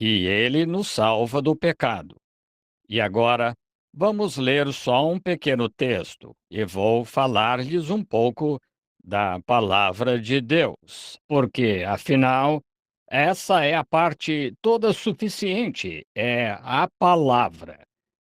e ele nos salva do pecado. E agora, vamos ler só um pequeno texto e vou falar-lhes um pouco da palavra de Deus, porque, afinal, essa é a parte toda suficiente, é a palavra.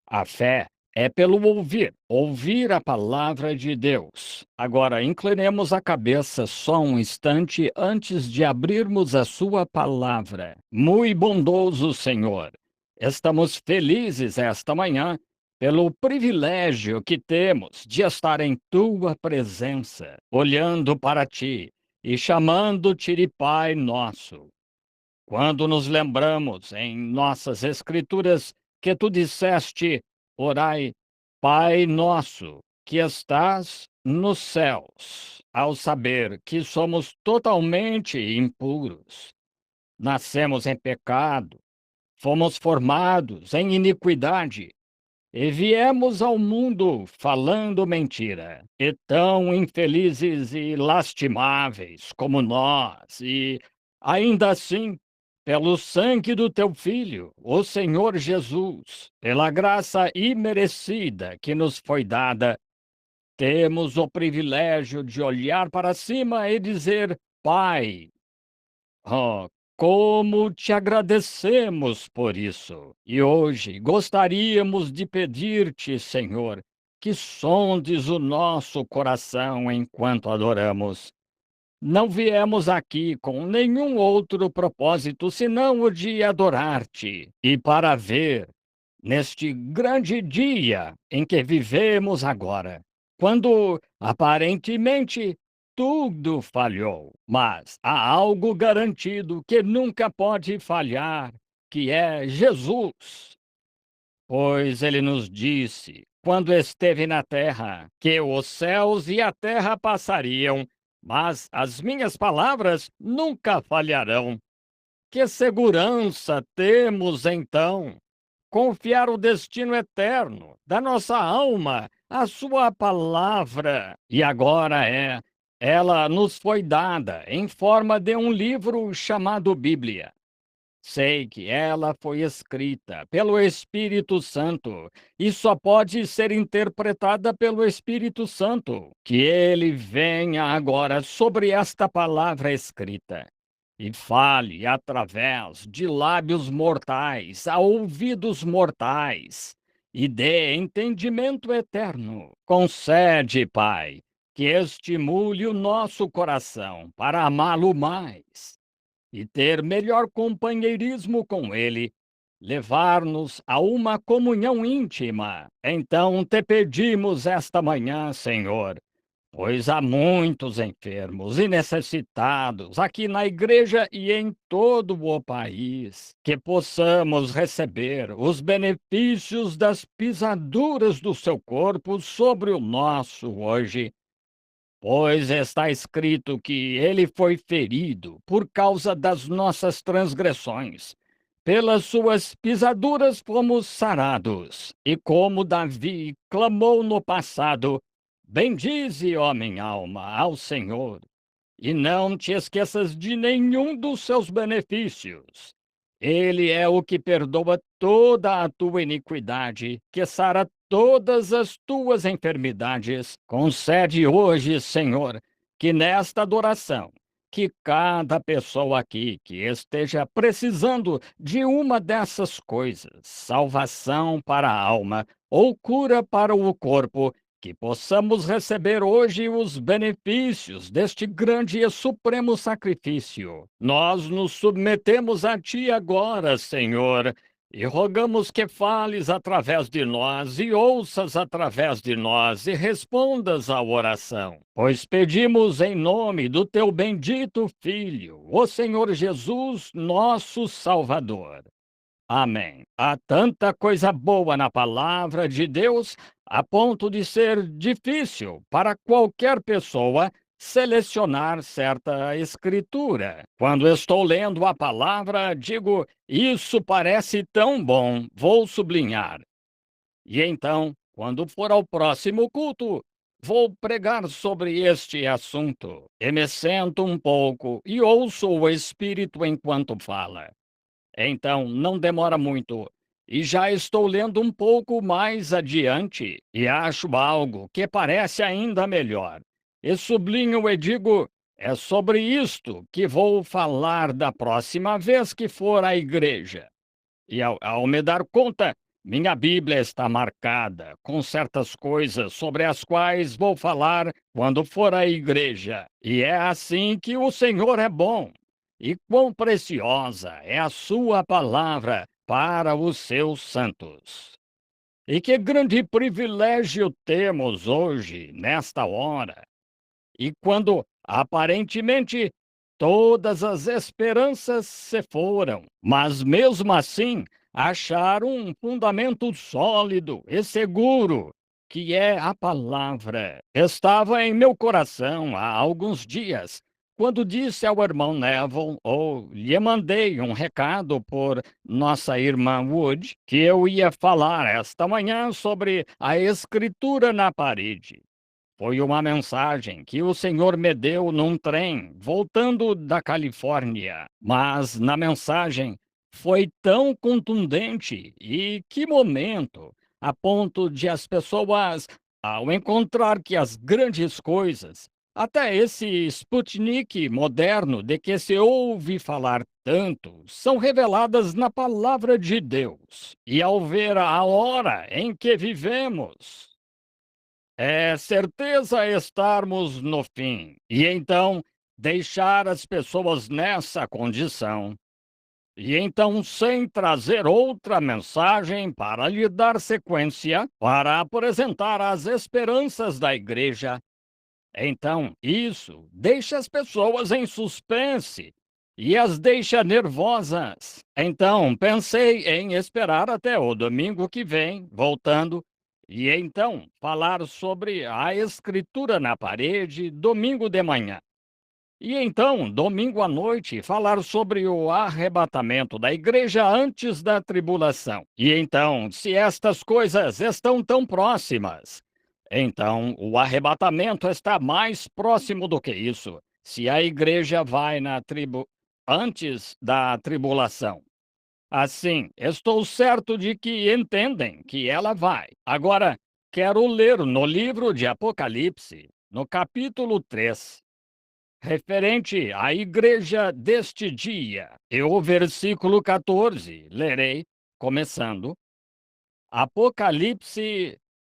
A fé é pelo ouvir, ouvir a palavra de Deus. Agora, inclinemos a cabeça só um instante antes de abrirmos a sua palavra. Muito bondoso Senhor, estamos felizes esta manhã pelo privilégio que temos de estar em tua presença, olhando para ti e chamando-te de Pai nosso. Quando nos lembramos em nossas escrituras que tu disseste, orai, Pai nosso, que estás nos céus, ao saber que somos totalmente impuros, nascemos em pecado, fomos formados em iniquidade e viemos ao mundo falando mentira. E tão infelizes e lastimáveis como nós, e ainda assim, pelo sangue do teu Filho, o Senhor Jesus, pela graça imerecida que nos foi dada, temos o privilégio de olhar para cima e dizer: Pai. Oh, como te agradecemos por isso! E hoje gostaríamos de pedir-te, Senhor, que sondes o nosso coração enquanto adoramos. Não viemos aqui com nenhum outro propósito senão o de adorar-te e para ver, neste grande dia em que vivemos agora, quando aparentemente tudo falhou, mas há algo garantido que nunca pode falhar, que é Jesus. Pois ele nos disse, quando esteve na terra, que os céus e a terra passariam, mas as minhas palavras nunca falharão. Que segurança temos então? Confiar o destino eterno da nossa alma à sua palavra. E agora ela nos foi dada em forma de um livro chamado Bíblia. Sei que ela foi escrita pelo Espírito Santo e só pode ser interpretada pelo Espírito Santo. Que ele venha agora sobre esta palavra escrita e fale através de lábios mortais a ouvidos mortais e dê entendimento eterno. Concede, Pai, que estimule o nosso coração para amá-lo mais e ter melhor companheirismo com Ele, levar-nos a uma comunhão íntima. Então te pedimos esta manhã, Senhor, pois há muitos enfermos e necessitados aqui na igreja e em todo o país, que possamos receber os benefícios das pisaduras do seu corpo sobre o nosso hoje. Pois está escrito que ele foi ferido por causa das nossas transgressões. Pelas suas pisaduras fomos sarados. E como Davi clamou no passado: bendize, ó minha alma, ao Senhor, e não te esqueças de nenhum dos seus benefícios. Ele é o que perdoa toda a tua iniquidade, que sara todas as tuas enfermidades. Concede hoje, Senhor, que nesta adoração, que cada pessoa aqui que esteja precisando de uma dessas coisas, salvação para a alma ou cura para o corpo, que possamos receber hoje os benefícios deste grande e supremo sacrifício. Nós nos submetemos a Ti agora, Senhor, e rogamos que fales através de nós e ouças através de nós e respondas à oração. Pois pedimos em nome do Teu bendito Filho, o Senhor Jesus, nosso Salvador. Amém. Há tanta coisa boa na palavra de Deus, a ponto de ser difícil para qualquer pessoa selecionar certa escritura. Quando estou lendo a palavra, digo: isso parece tão bom, vou sublinhar. E então, quando for ao próximo culto, vou pregar sobre este assunto. E me sento um pouco e ouço o Espírito enquanto fala. Então, não demora muito. E já estou lendo um pouco mais adiante e acho algo que parece ainda melhor. E sublinho e digo: é sobre isto que vou falar da próxima vez que for à igreja. E ao me dar conta, minha Bíblia está marcada com certas coisas sobre as quais vou falar quando for à igreja. E é assim que o Senhor é bom. E quão preciosa é a sua palavra para os seus santos. E que grande privilégio temos hoje, nesta hora e quando, aparentemente, todas as esperanças se foram, mas mesmo assim acharam um fundamento sólido e seguro, que é a palavra. Estava em meu coração há alguns dias, quando disse ao irmão Neville, ou lhe mandei um recado por nossa irmã Wood, que eu ia falar esta manhã sobre a escritura na parede. Foi uma mensagem que o Senhor me deu num trem voltando da Califórnia, mas na mensagem foi tão contundente e que momento, a ponto de as pessoas, ao encontrar que as grandes coisas, até esse Sputnik moderno de que se ouve falar tanto, são reveladas na palavra de Deus. E ao ver a hora em que vivemos, é certeza estarmos no fim, e então deixar as pessoas nessa condição, e então sem trazer outra mensagem para lhe dar sequência, para apresentar as esperanças da igreja. Então, isso deixa as pessoas em suspense e as deixa nervosas. Então, pensei em esperar até o domingo que vem, voltando, e então falar sobre a escritura na parede domingo de manhã. E então, domingo à noite, falar sobre o arrebatamento da igreja antes da tribulação. E então, se estas coisas estão tão próximas, então o arrebatamento está mais próximo do que isso. Se a igreja vai na tribo antes da tribulação. Assim, estou certo de que entendem que ela vai. Agora, quero ler no livro de Apocalipse, no capítulo 3, referente à igreja deste dia. E o versículo 14, lerei, começando, Apocalipse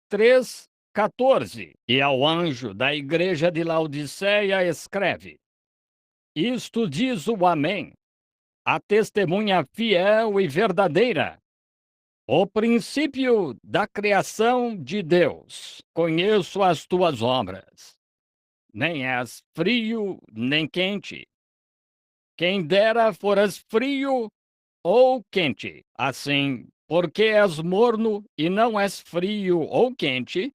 3, 14. E ao anjo da igreja de Laodiceia escreve: Isto diz o Amém, a testemunha fiel e verdadeira, o princípio da criação de Deus. Conheço as tuas obras. Nem és frio nem quente. Quem dera foras frio ou quente. Assim, porque és morno e não és frio ou quente,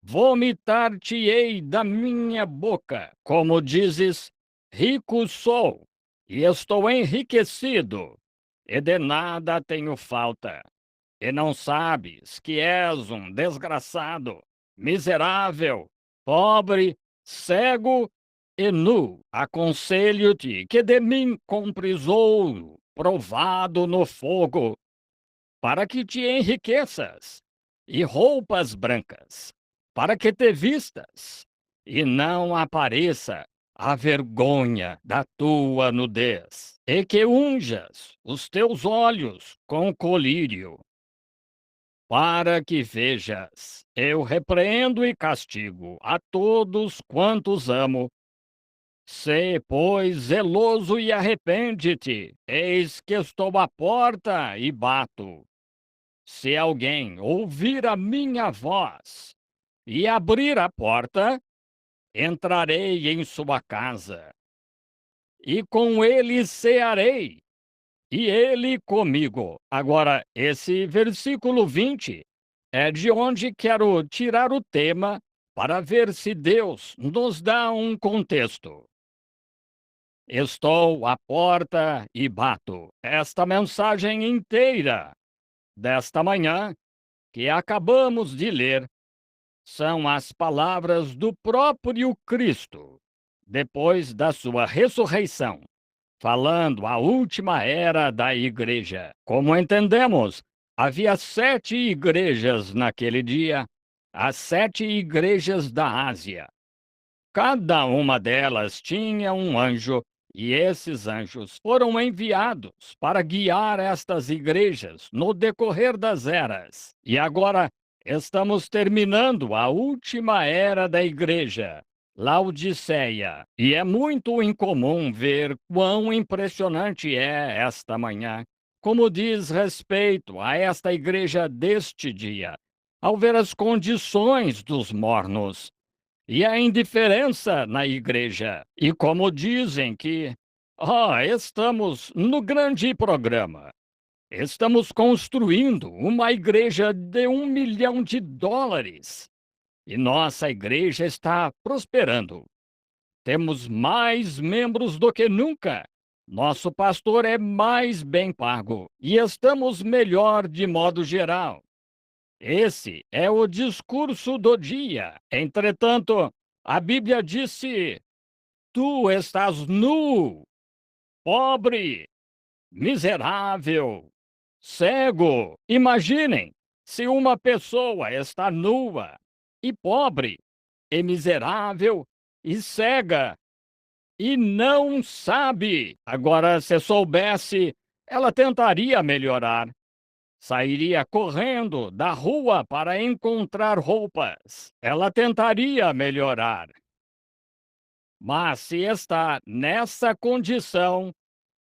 vomitar-te-ei da minha boca. Como dizes, rico sou e estou enriquecido, e de nada tenho falta. E não sabes que és um desgraçado, miserável, pobre, cego e nu. Aconselho-te que de mim compres ouro, provado no fogo, para que te enriqueças, e roupas brancas, para que te vistas, e não apareça a vergonha da tua nudez, e que unjas os teus olhos com colírio, para que vejas. Eu repreendo e castigo a todos quantos amo. Sê, pois, zeloso e arrepende-te. Eis que estou à porta e bato. Se alguém ouvir a minha voz e abrir a porta, entrarei em sua casa, e com ele cearei, e ele comigo. Agora, esse versículo 20 é de onde quero tirar o tema para ver se Deus nos dá um contexto. Estou à porta e bato. Esta mensagem inteira desta manhã que acabamos de ler são as palavras do próprio Cristo, depois da sua ressurreição, falando a última era da igreja. Como entendemos, havia 7 igrejas naquele dia, as 7 igrejas da Ásia. Cada uma delas tinha um anjo, e esses anjos foram enviados para guiar estas igrejas no decorrer das eras. E agora estamos terminando a última era da igreja, Laodiceia. E é muito incomum ver quão impressionante é esta manhã, como diz respeito a esta igreja deste dia, ao ver as condições dos mornos e a indiferença na igreja. E como dizem que, estamos no grande programa. Estamos construindo uma igreja de US$ 1 milhão. E nossa igreja está prosperando. Temos mais membros do que nunca. Nosso pastor é mais bem pago. E estamos melhor de modo geral. Esse é o discurso do dia. Entretanto, a Bíblia disse: tu estás nu, pobre, miserável, cego. Imaginem se uma pessoa está nua e pobre, e miserável e cega e não sabe. Agora, se soubesse, ela tentaria melhorar. Sairia correndo da rua para encontrar roupas. Ela tentaria melhorar. Mas se está nessa condição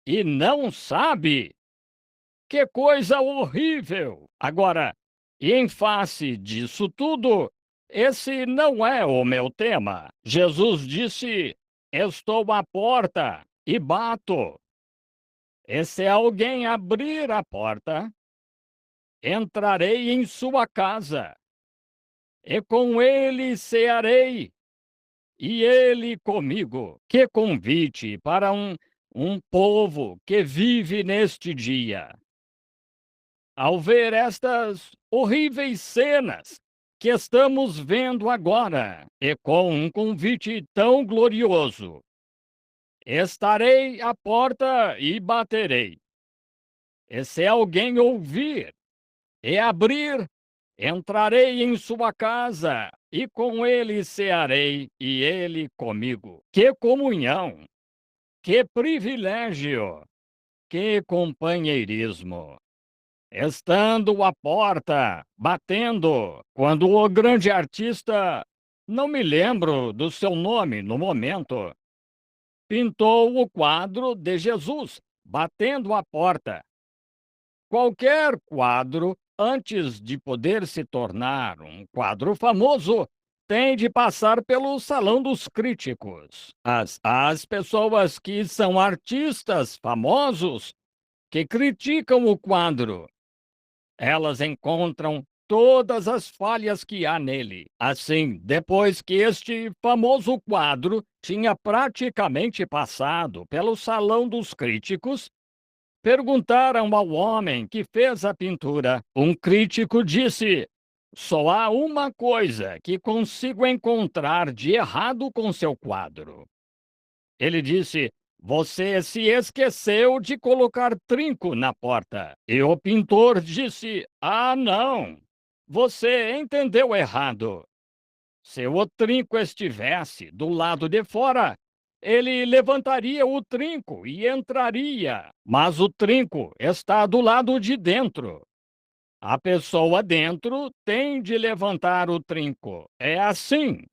e não sabe, que coisa horrível! Agora, e em face disso tudo, esse não é o meu tema. Jesus disse: estou à porta e bato. E se alguém abrir a porta, entrarei em sua casa, e com ele cearei, e ele comigo. Que convite para um povo que vive neste dia. Ao ver estas horríveis cenas que estamos vendo agora, e com um convite tão glorioso, estarei à porta e baterei. E se alguém ouvir e abrir, entrarei em sua casa, e com ele cearei, e ele comigo. Que comunhão! Que privilégio! Que companheirismo! Estando à porta, batendo, quando o grande artista, não me lembro do seu nome no momento, pintou o quadro de Jesus batendo à porta. Qualquer quadro, antes de poder se tornar um quadro famoso, tem de passar pelo salão dos críticos. As pessoas que são artistas famosos, que criticam o quadro, elas encontram todas as falhas que há nele. Assim, depois que este famoso quadro tinha praticamente passado pelo salão dos críticos, perguntaram ao homem que fez a pintura. Um crítico disse: só há uma coisa que consigo encontrar de errado com seu quadro. Ele disse: você se esqueceu de colocar trinco na porta. E o pintor disse: ah, não, você entendeu errado. Se o trinco estivesse do lado de fora, ele levantaria o trinco e entraria. Mas o trinco está do lado de dentro. A pessoa dentro tem de levantar o trinco. É assim.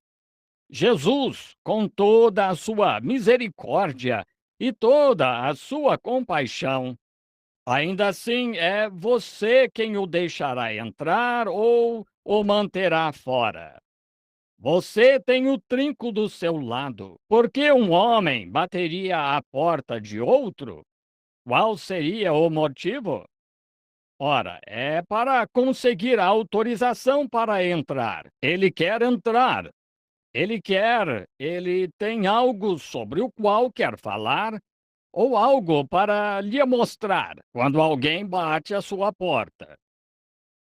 Jesus, com toda a sua misericórdia e toda a sua compaixão, ainda assim é você quem o deixará entrar ou o manterá fora. Você tem o trinco do seu lado. Por que um homem bateria à porta de outro? Qual seria o motivo? Ora, é para conseguir a autorização para entrar. Ele quer entrar. Ele tem algo sobre o qual quer falar ou algo para lhe mostrar quando alguém bate à sua porta.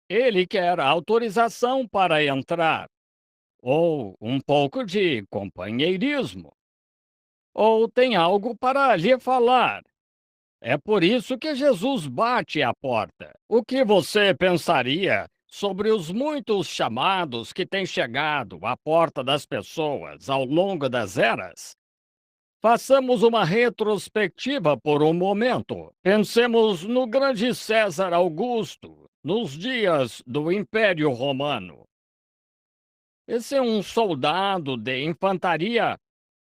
Ele quer autorização para entrar, ou um pouco de companheirismo, ou tem algo para lhe falar. É por isso que Jesus bate à porta. O que você pensaria sobre os muitos chamados que têm chegado à porta das pessoas ao longo das eras? Façamos uma retrospectiva por um momento. Pensemos no grande César Augusto, nos dias do Império Romano. Esse é um soldado de infantaria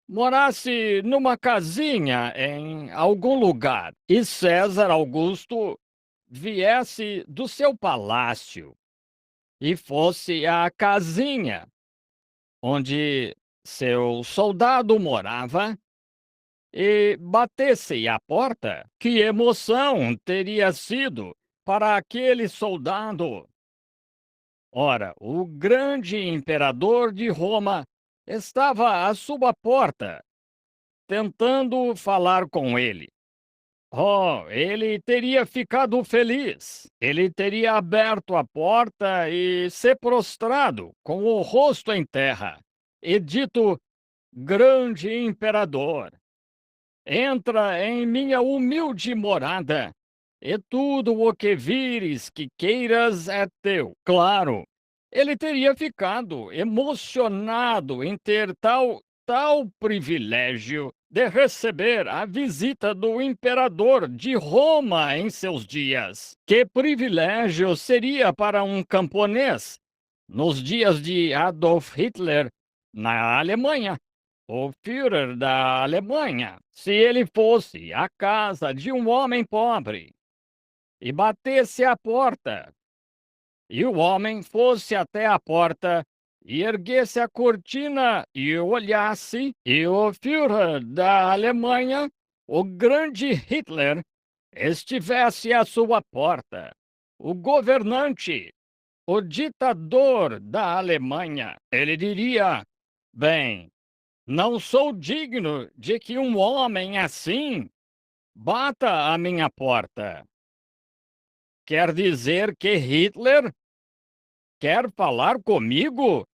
morasse numa casinha em algum lugar e César Augusto viesse do seu palácio e fosse à casinha onde seu soldado morava e batesse à porta, que emoção teria sido para aquele soldado! Ora, o grande imperador de Roma estava à sua porta, tentando falar com ele. Oh, ele teria ficado feliz. Ele teria aberto a porta e se prostrado, com o rosto em terra, e dito: Grande imperador, entra em minha humilde morada, e tudo o que vires que queiras é teu. Claro, ele teria ficado emocionado em ter tal privilégio de receber a visita do imperador de Roma em seus dias. Que privilégio seria para um camponês nos dias de Adolf Hitler na Alemanha, o Führer da Alemanha, se ele fosse à casa de um homem pobre e batesse à porta, e o homem fosse até a porta e erguesse a cortina e olhasse, e o Führer da Alemanha, o grande Hitler, estivesse à sua porta, o governante, o ditador da Alemanha, ele diria: Bem, não sou digno de que um homem assim bata à minha porta. Quer dizer que Hitler quer falar comigo?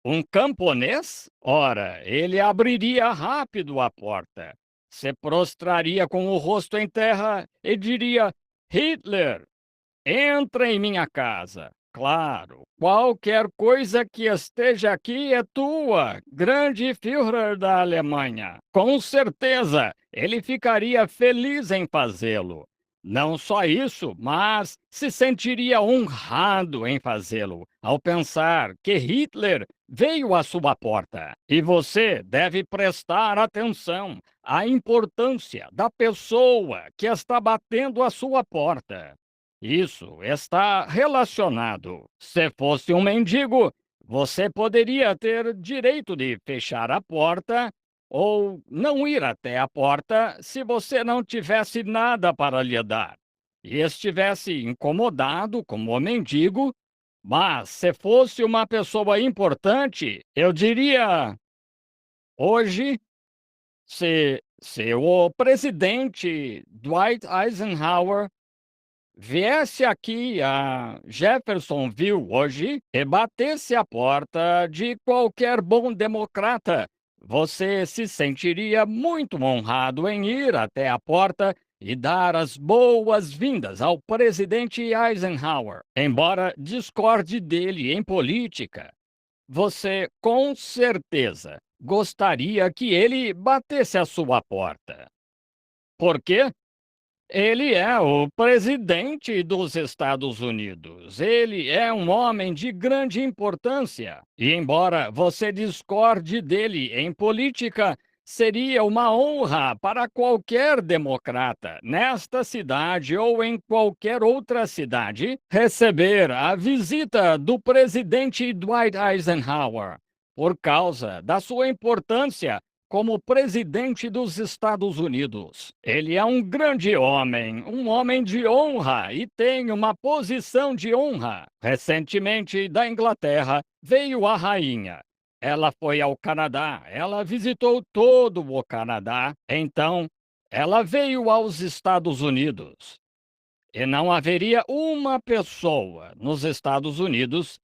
Um camponês? Ora, ele abriria rápido a porta, se prostraria com o rosto em terra e diria: Hitler, entra em minha casa. Claro, qualquer coisa que esteja aqui é tua, grande Führer da Alemanha. Com certeza, ele ficaria feliz em fazê-lo. Não só isso, mas se sentiria honrado em fazê-lo, ao pensar que Hitler veio à sua porta. E você deve prestar atenção à importância da pessoa que está batendo à sua porta. Isso está relacionado. Se fosse um mendigo, você poderia ter direito de fechar a porta ou não ir até a porta se você não tivesse nada para lhe dar e estivesse incomodado como o mendigo. Mas se fosse uma pessoa importante, eu diria: hoje, se o presidente Dwight Eisenhower viesse aqui a Jeffersonville hoje e batesse a porta de qualquer bom democrata, você se sentiria muito honrado em ir até a porta e dar as boas-vindas ao presidente Eisenhower. Embora discorde dele em política, você com certeza gostaria que ele batesse a sua porta. Por quê? Ele é o presidente dos Estados Unidos. Ele é um homem de grande importância. E, embora você discorde dele em política, seria uma honra para qualquer democrata, nesta cidade ou em qualquer outra cidade, receber a visita do presidente Dwight Eisenhower, por causa da sua importância como presidente dos Estados Unidos. Ele é um grande homem, um homem de honra e tem uma posição de honra. Recentemente, da Inglaterra, veio a rainha. Ela foi ao Canadá, ela visitou todo o Canadá. Então, ela veio aos Estados Unidos. E não haveria uma pessoa nos Estados Unidos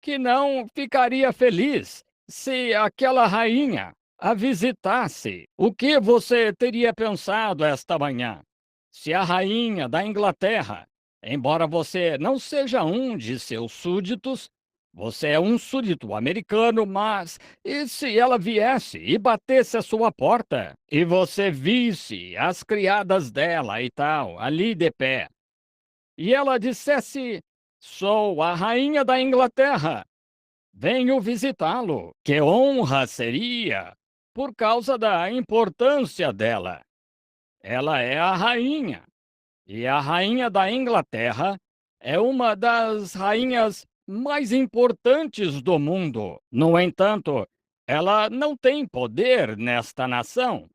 que não ficaria feliz se aquela rainha a visitasse. O que você teria pensado esta manhã? Se a rainha da Inglaterra, embora você não seja um de seus súditos, você é um súdito americano, mas e se ela viesse e batesse a sua porta e você visse as criadas dela e tal, ali de pé, e ela dissesse: Sou a rainha da Inglaterra, venho visitá-lo. Que honra seria, por causa da importância dela. Ela é a rainha. E a rainha da Inglaterra é uma das rainhas mais importantes do mundo. No entanto, ela não tem poder nesta nação.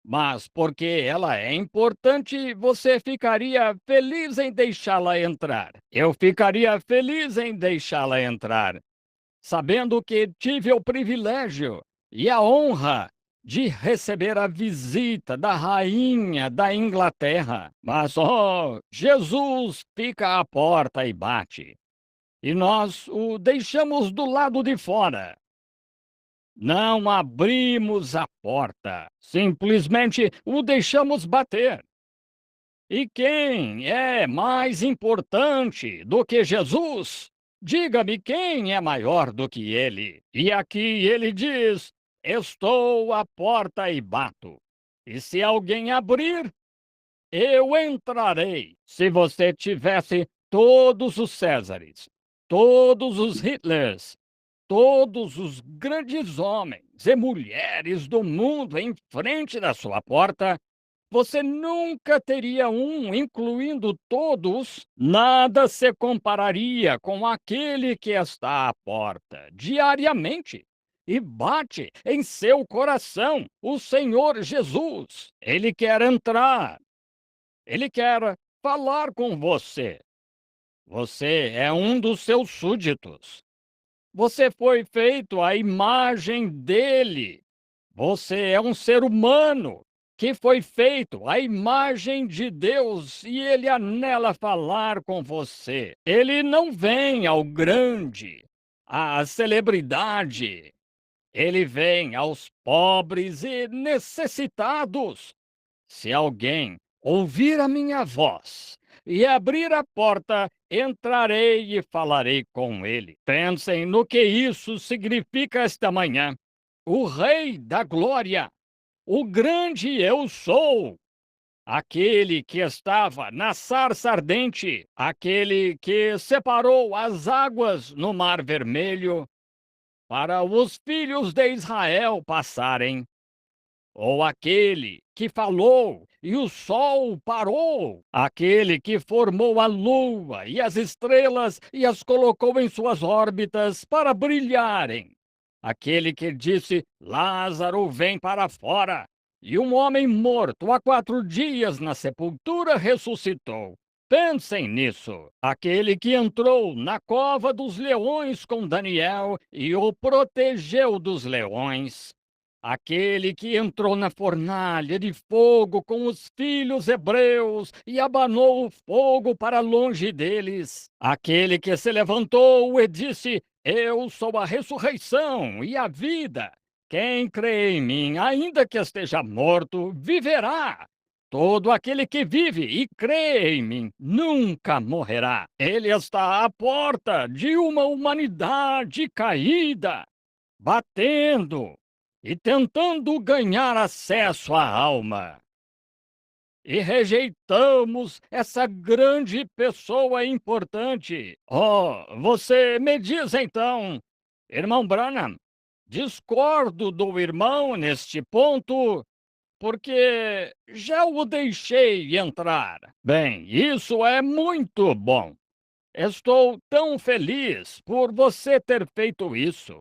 Mas porque ela é importante, você ficaria feliz em deixá-la entrar. Eu ficaria feliz em deixá-la entrar, sabendo que tive o privilégio e a honra de receber a visita da rainha da Inglaterra. Mas, oh, Jesus fica à porta e bate, e nós o deixamos do lado de fora. Não abrimos a porta, simplesmente o deixamos bater. E quem é mais importante do que Jesus? Diga-me quem é maior do que ele. E aqui ele diz: Estou à porta e bato. E se alguém abrir, eu entrarei. Se você tivesse todos os Césares, todos os Hitlers, todos os grandes homens e mulheres do mundo em frente da sua porta, você nunca teria um, incluindo todos. Nada se compararia com aquele que está à porta diariamente e bate em seu coração, o Senhor Jesus. Ele quer entrar, ele quer falar com você. Você é um dos seus súditos. Você foi feito à imagem dele. Você é um ser humano que foi feito à imagem de Deus e ele anela falar com você. Ele não vem ao grande, à celebridade. Ele vem aos pobres e necessitados. Se alguém ouvir a minha voz e abrir a porta, entrarei e falarei com ele. Pensem no que isso significa esta manhã. O Rei da Glória, o grande eu sou, aquele que estava na sarça ardente, aquele que separou as águas no Mar Vermelho para os filhos de Israel passarem, ou aquele que falou e o sol parou, aquele que formou a lua e as estrelas e as colocou em suas órbitas para brilharem, aquele que disse: Lázaro, vem para fora. E um homem morto há 4 dias na sepultura ressuscitou. Pensem nisso. Aquele que entrou na cova dos leões com Daniel e o protegeu dos leões. Aquele que entrou na fornalha de fogo com os filhos hebreus e abanou o fogo para longe deles. Aquele que se levantou e disse: Eu sou a ressurreição e a vida. Quem crê em mim, ainda que esteja morto, viverá. Todo aquele que vive e crê em mim nunca morrerá. Ele está à porta de uma humanidade caída, batendo e tentando ganhar acesso à alma. E rejeitamos essa grande pessoa importante. Oh, você me diz então, irmão Branham, discordo do irmão neste ponto, porque já o deixei entrar. Bem, isso é muito bom. Estou tão feliz por você ter feito isso.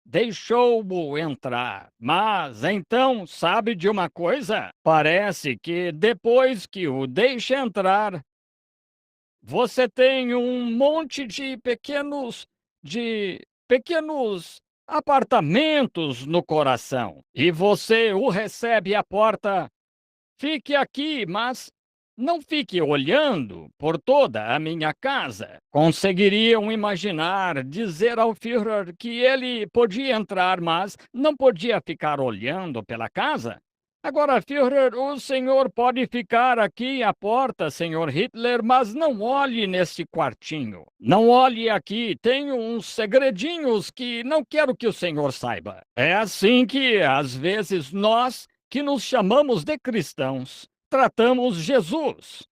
Deixou-o entrar. Mas então, sabe de uma coisa? Parece que depois que o deixa entrar, você tem um monte de pequenos apartamentos no coração. E você o recebe à porta. Fique aqui, mas não fique olhando por toda a minha casa. Conseguiriam imaginar dizer ao Führer que ele podia entrar, mas não podia ficar olhando pela casa? Agora, Führer, o senhor pode ficar aqui à porta, senhor Hitler, mas não olhe nesse quartinho. Não olhe aqui, tenho uns segredinhos que não quero que o senhor saiba. É assim que, às vezes, nós, que nos chamamos de cristãos, tratamos Jesus.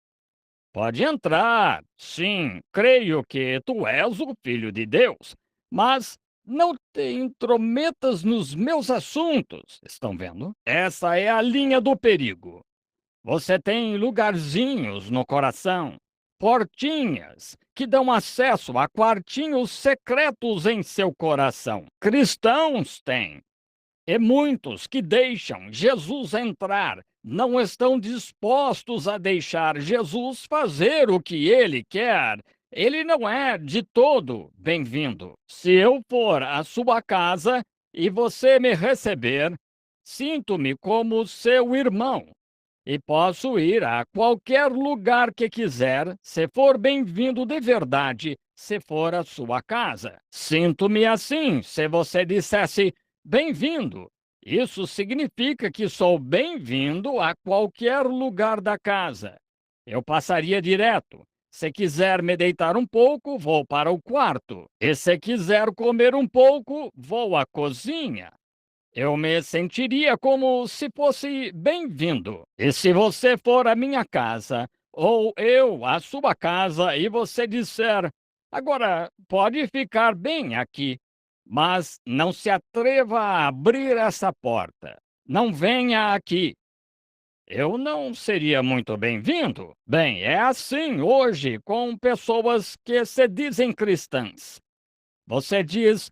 Pode entrar, sim, creio que tu és o Filho de Deus, mas não te intrometas nos meus assuntos, estão vendo? Essa é a linha do perigo. Você tem lugarzinhos no coração, portinhas que dão acesso a quartinhos secretos em seu coração. Cristãos têm. E muitos que deixam Jesus entrar não estão dispostos a deixar Jesus fazer o que ele quer. Ele não é de todo bem-vindo. Se eu for à sua casa e você me receber, sinto-me como seu irmão e posso ir a qualquer lugar que quiser, se for bem-vindo de verdade, se for a sua casa. Sinto-me assim se você dissesse bem-vindo. Isso significa que sou bem-vindo a qualquer lugar da casa. Eu passaria direto. Se quiser me deitar um pouco, vou para o quarto. E se quiser comer um pouco, vou à cozinha. Eu me sentiria como se fosse bem-vindo. E se você for à minha casa, ou eu à sua casa, e você disser, agora pode ficar bem aqui, mas não se atreva a abrir essa porta. Não venha aqui. Eu não seria muito bem-vindo. Bem, é assim hoje com pessoas que se dizem cristãs. Você diz,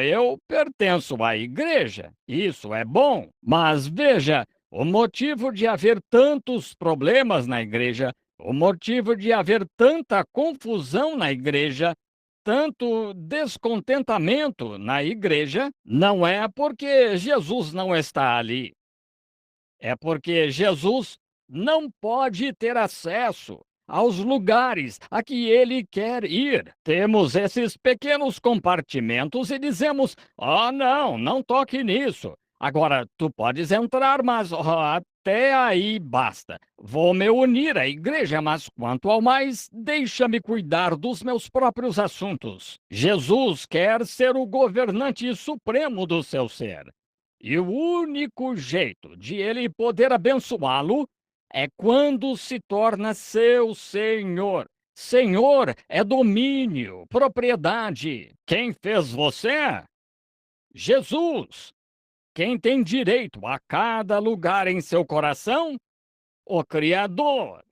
eu pertenço à igreja, isso é bom, mas veja, o motivo de haver tantos problemas na igreja, o motivo de haver tanta confusão na igreja, tanto descontentamento na igreja, não é porque Jesus não está ali. É porque Jesus não pode ter acesso aos lugares a que ele quer ir. Temos esses pequenos compartimentos e dizemos: não, não toque nisso. Agora, tu podes entrar, mas até aí basta. Vou me unir à igreja, mas quanto ao mais, deixa-me cuidar dos meus próprios assuntos. Jesus quer ser o governante supremo do seu ser. E o único jeito de ele poder abençoá-lo é quando se torna seu senhor. Senhor é domínio, propriedade. Quem fez você? Jesus. Quem tem direito a cada lugar em seu coração? O Criador.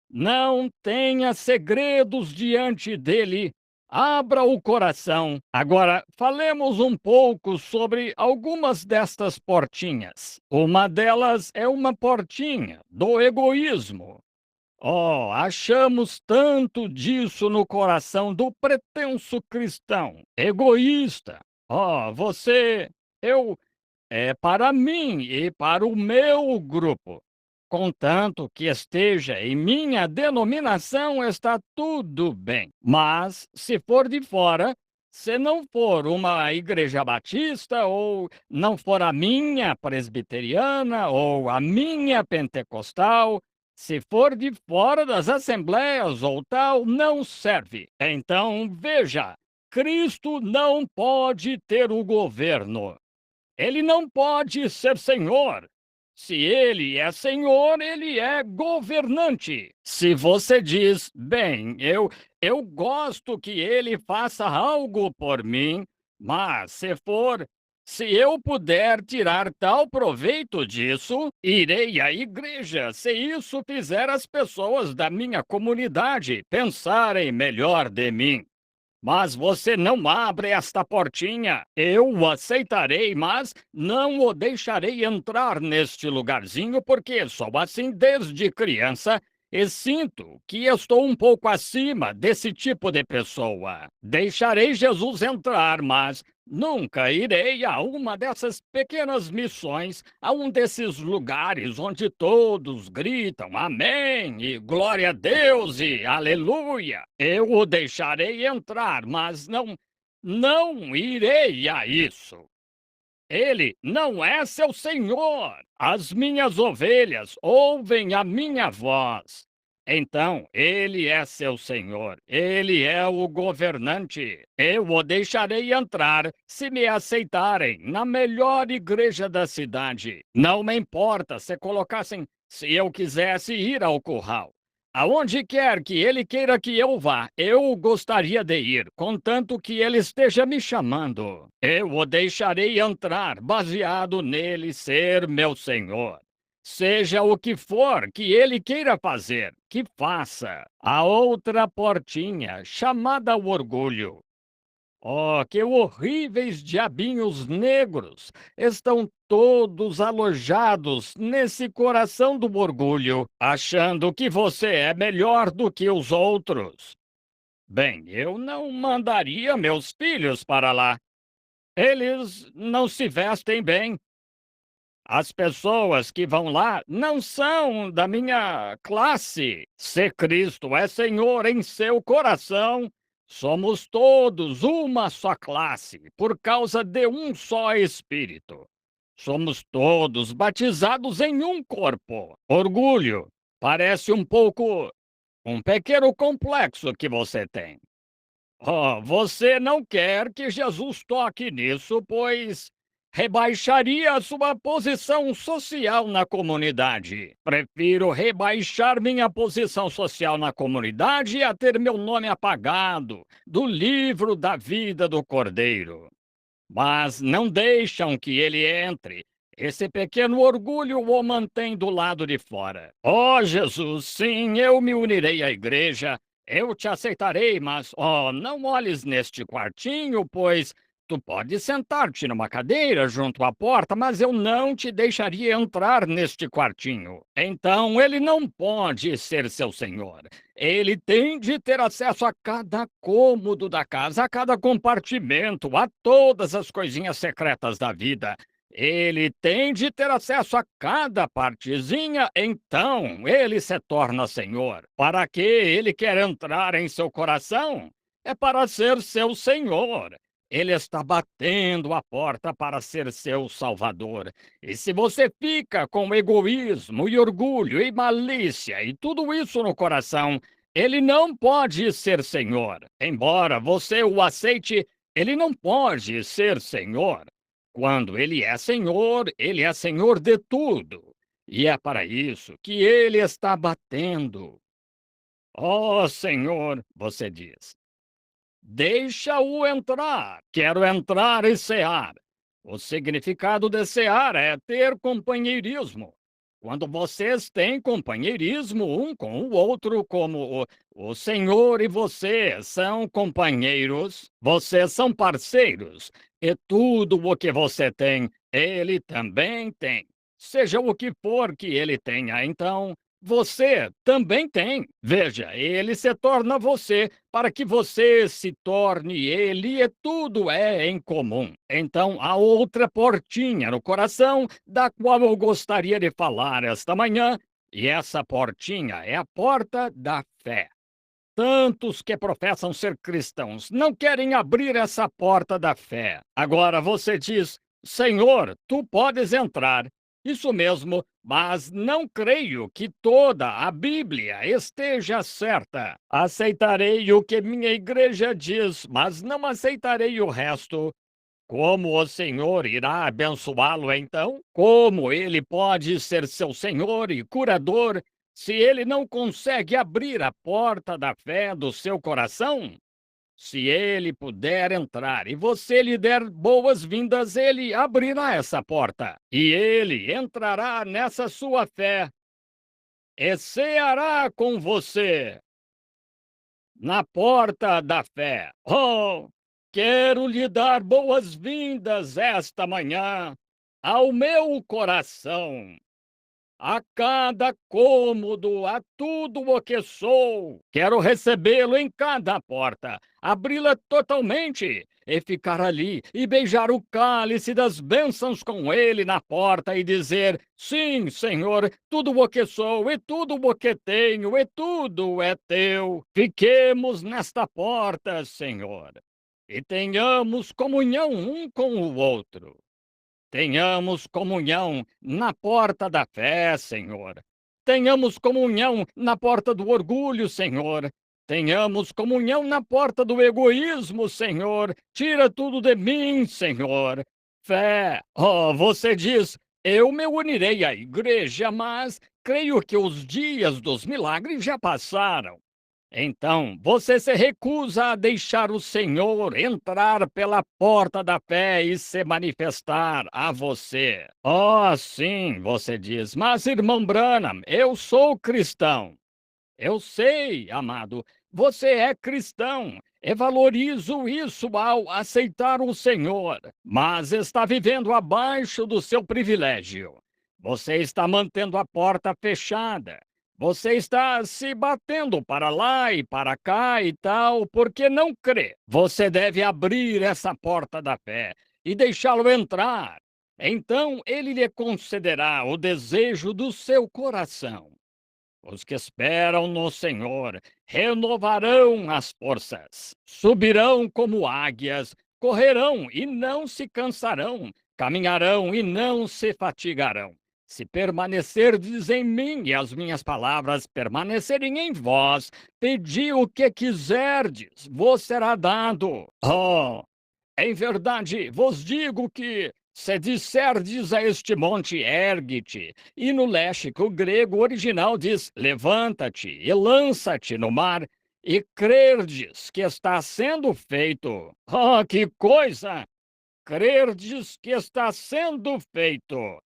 Não tenha segredos diante dele. Abra o coração. Agora, falemos um pouco sobre algumas destas portinhas. Uma delas é uma portinha do egoísmo. Achamos tanto disso no coração do pretenso cristão. Egoísta. Eu, é para mim e para o meu grupo. Contanto que esteja em minha denominação, está tudo bem. Mas, se for de fora, se não for uma igreja batista, ou não for a minha presbiteriana, ou a minha pentecostal, se for de fora das assembleias ou tal, não serve. Então, veja, Cristo não pode ter o governo. Ele não pode ser senhor. Se ele é senhor, ele é governante. Se você diz, bem, eu gosto que ele faça algo por mim, mas se eu puder tirar tal proveito disso, irei à igreja se isso fizer as pessoas da minha comunidade pensarem melhor de mim. Mas você não abre esta portinha. Eu o aceitarei, mas não o deixarei entrar neste lugarzinho, porque sou assim desde criança e sinto que estou um pouco acima desse tipo de pessoa. Deixarei Jesus entrar, mas nunca irei a uma dessas pequenas missões, a um desses lugares onde todos gritam amém e glória a Deus e aleluia. Eu o deixarei entrar, mas não irei a isso. Ele não é seu senhor. As minhas ovelhas ouvem a minha voz. Então, ele é seu senhor. Ele é o governante. Eu o deixarei entrar se me aceitarem na melhor igreja da cidade. Não me importa se colocassem, se eu quisesse ir ao curral. Aonde quer que ele queira que eu vá, eu gostaria de ir, contanto que ele esteja me chamando. Eu o deixarei entrar, baseado nele ser meu senhor. Seja o que for que ele queira fazer, que faça. A outra portinha, chamada o orgulho. Oh, que horríveis diabinhos negros! Estão todos alojados nesse coração do orgulho, achando que você é melhor do que os outros. Bem, eu não mandaria meus filhos para lá. Eles não se vestem bem. As pessoas que vão lá não são da minha classe. Se Cristo é Senhor em seu coração, somos todos uma só classe, por causa de um só Espírito. Somos todos batizados em um corpo. Orgulho parece um pouco um pequeno complexo que você tem. Oh, você não quer que Jesus toque nisso, pois rebaixaria a sua posição social na comunidade. Prefiro rebaixar minha posição social na comunidade a ter meu nome apagado do livro da vida do Cordeiro. Mas não deixam que ele entre. Esse pequeno orgulho o mantém do lado de fora. Oh, Jesus, sim, eu me unirei à igreja. Eu te aceitarei, mas, oh, não olhes neste quartinho, pois tu podes sentar-te numa cadeira junto à porta, mas eu não te deixaria entrar neste quartinho. Então ele não pode ser seu senhor. Ele tem de ter acesso a cada cômodo da casa, a cada compartimento, a todas as coisinhas secretas da vida. Ele tem de ter acesso a cada partezinha, então ele se torna senhor. Para que ele quer entrar em seu coração? É para ser seu senhor. Ele está batendo a porta para ser seu salvador. E se você fica com egoísmo e orgulho e malícia e tudo isso no coração, ele não pode ser senhor. Embora você o aceite, ele não pode ser senhor. Quando ele é senhor de tudo. E é para isso que ele está batendo. Ó Senhor, você diz. Deixa-o entrar. Quero entrar e cear. O significado de cear é ter companheirismo. Quando vocês têm companheirismo um com o outro, como o Senhor e você são companheiros, vocês são parceiros, e tudo o que você tem, ele também tem. Seja o que for que ele tenha, então, você também tem. Veja, ele se torna você para que você se torne ele e tudo é em comum. Então, há outra portinha no coração da qual eu gostaria de falar esta manhã, e essa portinha é a porta da fé. Tantos que professam ser cristãos não querem abrir essa porta da fé. Agora você diz: Senhor, tu podes entrar. Isso mesmo, mas não creio que toda a Bíblia esteja certa. Aceitarei o que minha igreja diz, mas não aceitarei o resto. Como o Senhor irá abençoá-lo então? Como ele pode ser seu Senhor e curador se ele não consegue abrir a porta da fé do seu coração? Se ele puder entrar e você lhe der boas-vindas, ele abrirá essa porta e ele entrará nessa sua fé e ceará com você na porta da fé. Oh, quero lhe dar boas-vindas esta manhã ao meu coração, a cada cômodo, a tudo o que sou. Quero recebê-lo em cada porta, abri-la totalmente e ficar ali e beijar o cálice das bênçãos com ele na porta e dizer: sim, Senhor, tudo o que sou e tudo o que tenho e tudo é teu. Fiquemos nesta porta, Senhor, e tenhamos comunhão um com o outro. Tenhamos comunhão na porta da fé, Senhor. Tenhamos comunhão na porta do orgulho, Senhor. Tenhamos comunhão na porta do egoísmo, Senhor. Tira tudo de mim, Senhor. Fé. Oh, você diz, eu me unirei à igreja, mas creio que os dias dos milagres já passaram. Então, você se recusa a deixar o Senhor entrar pela porta da fé e se manifestar a você. Oh, sim, você diz, mas irmão Branham, eu sou cristão. Eu sei, amado, você é cristão e valorizo isso ao aceitar o Senhor, mas está vivendo abaixo do seu privilégio. Você está mantendo a porta fechada. Você está se batendo para lá e para cá e tal, porque não crê. Você deve abrir essa porta da fé e deixá-lo entrar. Então ele lhe concederá o desejo do seu coração. Os que esperam no Senhor renovarão as forças, subirão como águias, correrão e não se cansarão, caminharão e não se fatigarão. Se permanecerdes em mim e as minhas palavras permanecerem em vós, pedi o que quiserdes, vos será dado. Oh, em verdade, vos digo que, se disserdes a este monte, ergue-te, e no léxico grego original diz, levanta-te e lança-te no mar, e crerdes que está sendo feito. Oh, que coisa! Crerdes que está sendo feito.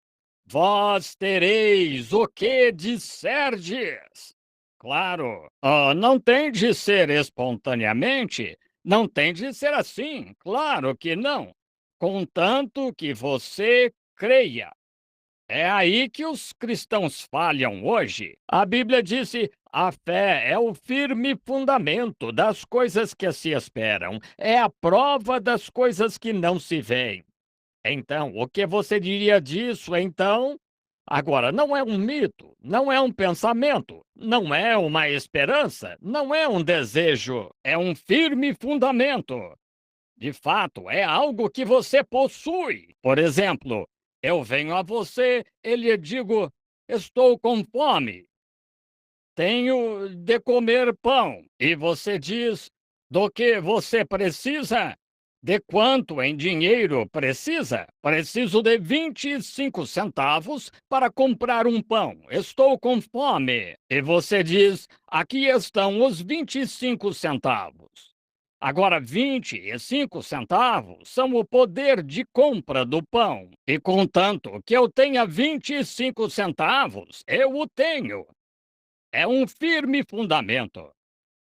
Vós tereis o que disserdes. Claro, não tem de ser espontaneamente, não tem de ser assim, claro que não. Contanto que você creia. É aí que os cristãos falham hoje. A Bíblia disse: a fé é o firme fundamento das coisas que se esperam, é a prova das coisas que não se veem. Então, o que você diria disso, então? Agora, não é um mito, não é um pensamento, não é uma esperança, não é um desejo, é um firme fundamento. De fato, é algo que você possui. Por exemplo, eu venho a você e lhe digo: estou com fome. Tenho de comer pão. E você diz: do que você precisa? De quanto em dinheiro precisa? Preciso de 25 centavos para comprar um pão. Estou com fome. E você diz: aqui estão os 25 centavos. Agora, 25 centavos são o poder de compra do pão. E contanto que eu tenha 25 centavos, eu o tenho. É um firme fundamento.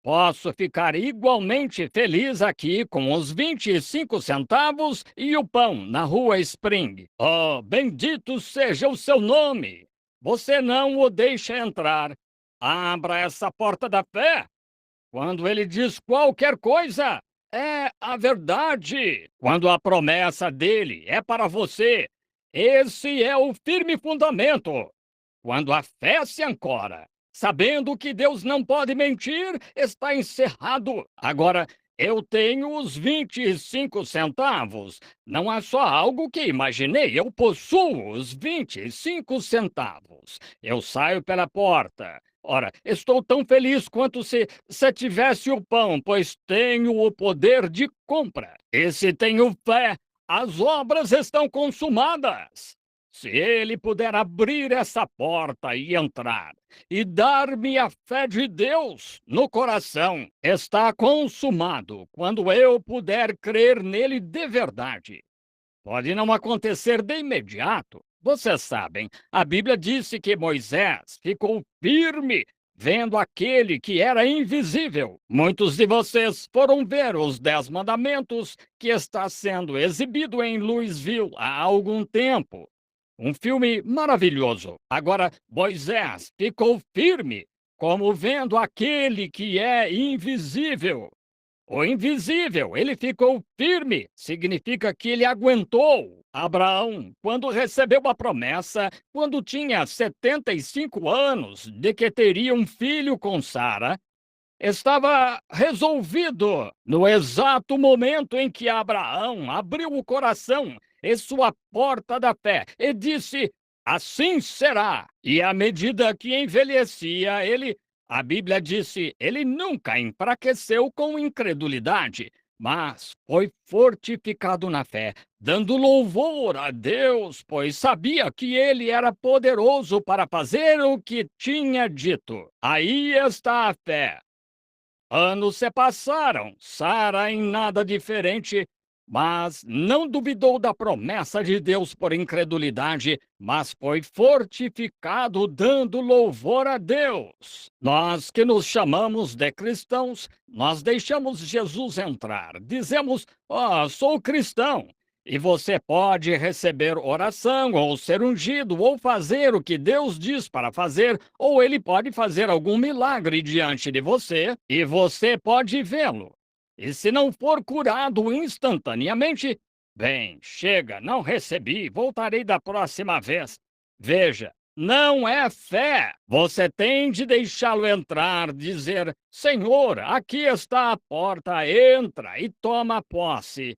Posso ficar igualmente feliz aqui com os 25 centavos e o pão na rua Spring. Oh, bendito seja o seu nome! Você não o deixa entrar. Abra essa porta da fé. Quando ele diz qualquer coisa, é a verdade. Quando a promessa dele é para você, esse é o firme fundamento. Quando a fé se ancora, sabendo que Deus não pode mentir, está encerrado. Agora, eu tenho os 25 centavos. Não é só algo que imaginei, eu possuo os 25 centavos. Eu saio pela porta. Ora, estou tão feliz quanto se tivesse o pão, pois tenho o poder de compra. E se tenho fé, as obras estão consumadas. Se ele puder abrir essa porta e entrar, e dar-me a fé de Deus no coração, está consumado quando eu puder crer nele de verdade. Pode não acontecer de imediato. Vocês sabem, a Bíblia disse que Moisés ficou firme vendo aquele que era invisível. Muitos de vocês foram ver os 10 mandamentos que está sendo exibido em Louisville há algum tempo. Um filme maravilhoso. Agora, Moisés ficou firme, como vendo aquele que é invisível. O invisível, ele ficou firme, significa que ele aguentou. Abraão, quando recebeu a promessa, quando tinha 75 anos, de que teria um filho com Sara, estava resolvido no exato momento em que Abraão abriu o coração e sua porta da fé e disse: assim será. E à medida que envelhecia, a Bíblia disse, ele nunca enfraqueceu com incredulidade, mas foi fortificado na fé, dando louvor a Deus, pois sabia que ele era poderoso para fazer o que tinha dito. Aí está a fé. Anos se passaram, Sara em nada diferente, mas não duvidou da promessa de Deus por incredulidade, mas foi fortificado dando louvor a Deus. Nós que nos chamamos de cristãos, nós deixamos Jesus entrar. Dizemos, sou cristão. E você pode receber oração, ou ser ungido, ou fazer o que Deus diz para fazer, ou ele pode fazer algum milagre diante de você, e você pode vê-lo. E se não for curado instantaneamente, bem, chega, não recebi, voltarei da próxima vez. Veja, não é fé. Você tem de deixá-lo entrar, dizer: Senhor, aqui está a porta, entra e toma posse.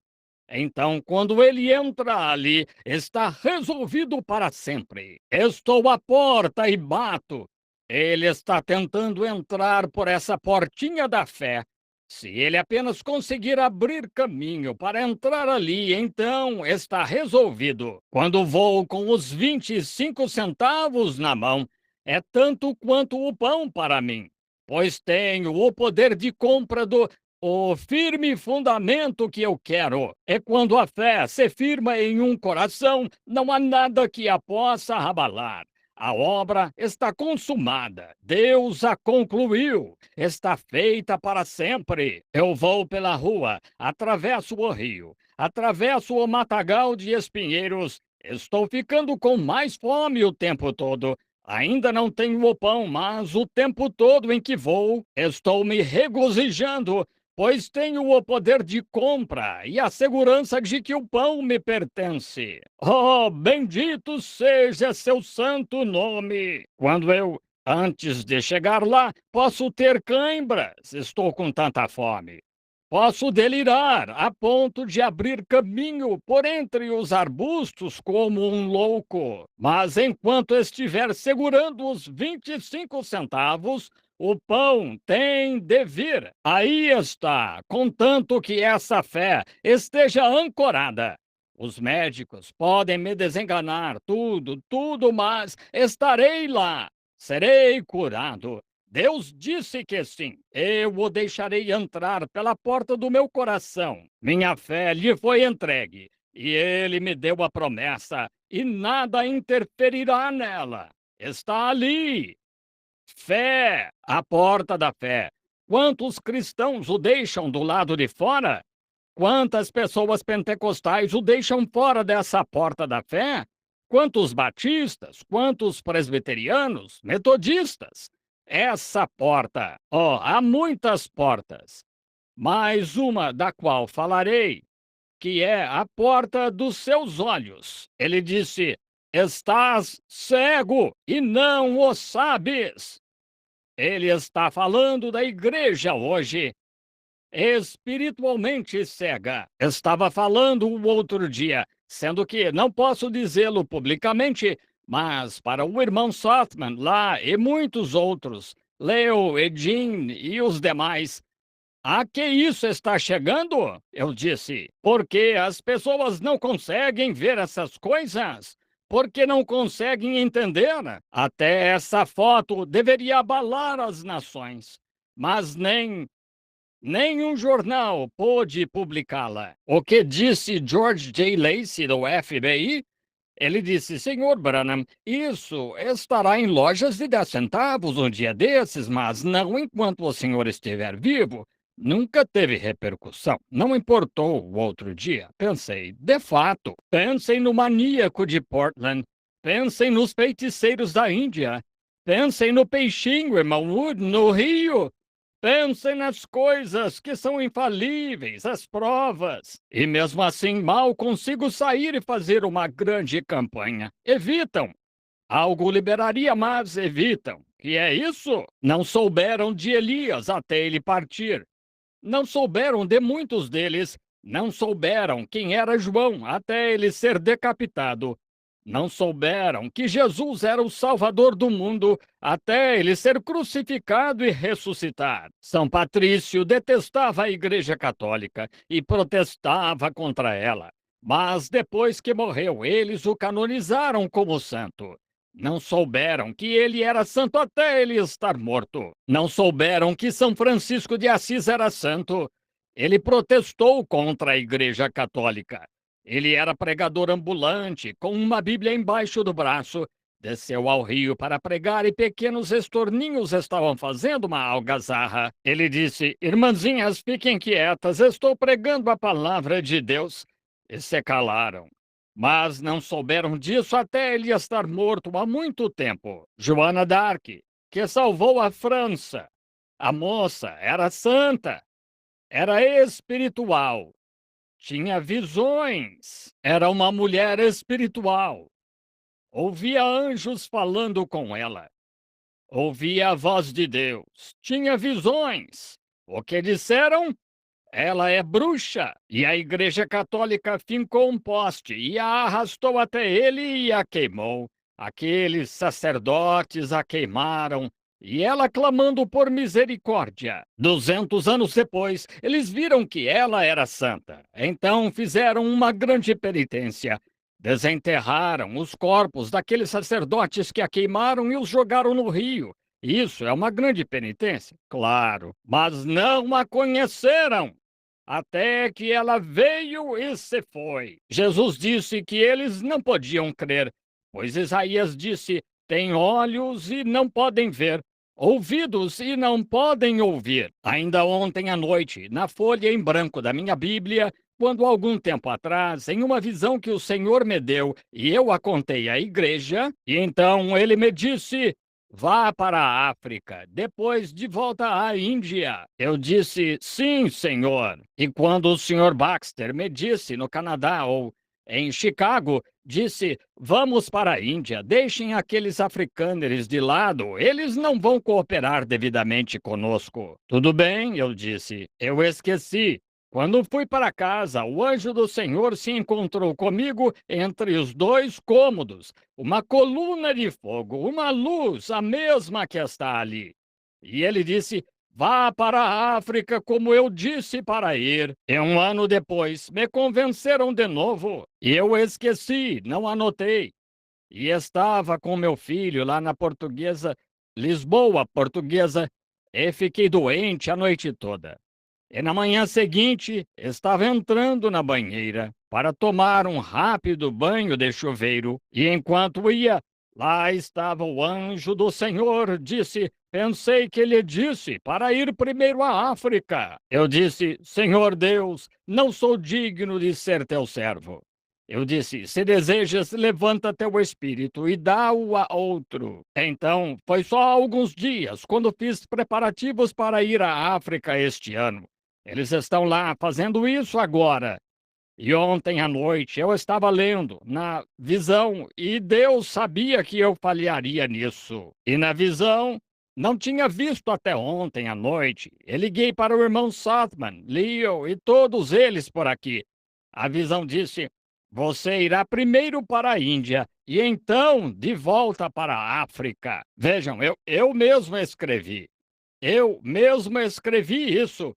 Então, quando ele entra ali, está resolvido para sempre. Estou à porta e bato. Ele está tentando entrar por essa portinha da fé. Se ele apenas conseguir abrir caminho para entrar ali, então está resolvido. Quando vou com os 25 centavos na mão, é tanto quanto o pão para mim, pois tenho o poder de compra do o firme fundamento que eu quero. É quando a fé se firma em um coração, não há nada que a possa abalar. A obra está consumada. Deus a concluiu. Está feita para sempre. Eu vou pela rua, atravesso o rio, atravesso o matagal de espinheiros. Estou ficando com mais fome o tempo todo. Ainda não tenho o pão, mas o tempo todo em que vou, estou me regozijando, pois tenho o poder de compra e a segurança de que o pão me pertence. Oh, bendito seja seu santo nome! Quando antes de chegar lá, posso ter cãibras, estou com tanta fome. Posso delirar a ponto de abrir caminho por entre os arbustos como um louco. Mas enquanto estiver segurando os 25 centavos, o pão tem de vir. Aí está, contanto que essa fé esteja ancorada. Os médicos podem me desenganar, tudo, mas estarei lá. Serei curado. Deus disse que sim. Eu o deixarei entrar pela porta do meu coração. Minha fé lhe foi entregue. E ele me deu a promessa, e nada interferirá nela. Está ali. Fé, a porta da fé. Quantos cristãos o deixam do lado de fora? Quantas pessoas pentecostais o deixam fora dessa porta da fé? Quantos batistas? Quantos presbiterianos? Metodistas? Essa porta, há muitas portas, mas uma da qual falarei, que é a porta dos seus olhos. Ele disse: estás cego e não o sabes. Ele está falando da igreja hoje, espiritualmente cega. Estava falando o outro dia, sendo que não posso dizê-lo publicamente, mas para o irmão Sothman lá e muitos outros, Leo, Edin e os demais. A que isso está chegando? Eu disse. Porque as pessoas não conseguem ver essas coisas? Porque não conseguem entender? Até essa foto deveria abalar as nações. Mas nenhum jornal pôde publicá-la. O que disse George J. Lacey, do FBI? Ele disse: Senhor Branham, isso estará em lojas de 10 centavos um dia desses, mas não enquanto o senhor estiver vivo. Nunca teve repercussão. Não importou o outro dia. Pensei, de fato. Pensem no maníaco de Portland. Pensem nos feiticeiros da Índia. Pensem no peixinho, irmão Wood, no Rio. Pensem nas coisas que são infalíveis, as provas. E mesmo assim, mal consigo sair e fazer uma grande campanha. Evitam. Algo liberaria, mas evitam. Que é isso? Não souberam de Elias até ele partir. Não souberam de muitos deles. Não souberam quem era João até ele ser decapitado. Não souberam que Jesus era o Salvador do mundo até ele ser crucificado e ressuscitar. São Patrício detestava a Igreja Católica e protestava contra ela. Mas depois que morreu, eles o canonizaram como santo. Não souberam que ele era santo até ele estar morto. Não souberam que São Francisco de Assis era santo. Ele protestou contra a Igreja Católica. Ele era pregador ambulante, com uma Bíblia embaixo do braço. Desceu ao rio para pregar e pequenos estorninhos estavam fazendo uma algazarra. Ele disse: Irmãzinhas, fiquem quietas, estou pregando a palavra de Deus. E se calaram. Mas não souberam disso até ele estar morto há muito tempo. Joana d'Arc, que salvou a França. A moça era santa, era espiritual, tinha visões, era uma mulher espiritual. Ouvia anjos falando com ela, ouvia a voz de Deus, tinha visões. O que disseram? Ela é bruxa, e a Igreja Católica fincou um poste e a arrastou até ele e a queimou. Aqueles sacerdotes a queimaram, e ela clamando por misericórdia. 200 anos depois, eles viram que ela era santa. Então fizeram uma grande penitência. Desenterraram os corpos daqueles sacerdotes que a queimaram e os jogaram no rio. Isso é uma grande penitência? Claro, mas não a conheceram até que ela veio e se foi. Jesus disse que eles não podiam crer, pois Isaías disse: têm olhos e não podem ver, ouvidos e não podem ouvir. Ainda ontem à noite, na folha em branco da minha Bíblia, quando algum tempo atrás, em uma visão que o Senhor me deu e eu a contei à igreja, e então ele me disse: vá para a África, depois de volta à Índia. Eu disse, sim, senhor. E quando o senhor Baxter me disse no Canadá ou em Chicago, disse, vamos para a Índia, deixem aqueles africâneres de lado, eles não vão cooperar devidamente conosco. Tudo bem, eu disse, eu esqueci. Quando fui para casa, o anjo do Senhor se encontrou comigo entre os dois cômodos, uma coluna de fogo, uma luz, a mesma que está ali. E ele disse: vá para a África como eu disse para ir. E um ano depois, me convenceram de novo. E eu esqueci, não anotei. E estava com meu filho lá na Portuguesa, Lisboa, Portuguesa, e fiquei doente a noite toda. E na manhã seguinte, estava entrando na banheira para tomar um rápido banho de chuveiro. E enquanto ia, lá estava o anjo do Senhor. Disse: pensei que ele disse para ir primeiro à África. Eu disse: Senhor Deus, não sou digno de ser teu servo. Eu disse: se desejas, levanta teu espírito e dá-o a outro. Então, foi só alguns dias, quando fiz preparativos para ir à África este ano. Eles estão lá fazendo isso agora. E ontem à noite eu estava lendo na visão e Deus sabia que eu falharia nisso. E na visão, não tinha visto até ontem à noite. Eu liguei para o irmão Satman, Leo e todos eles por aqui. A visão disse: você irá primeiro para a Índia e então de volta para a África. Vejam, eu mesmo escrevi. Eu mesmo escrevi isso.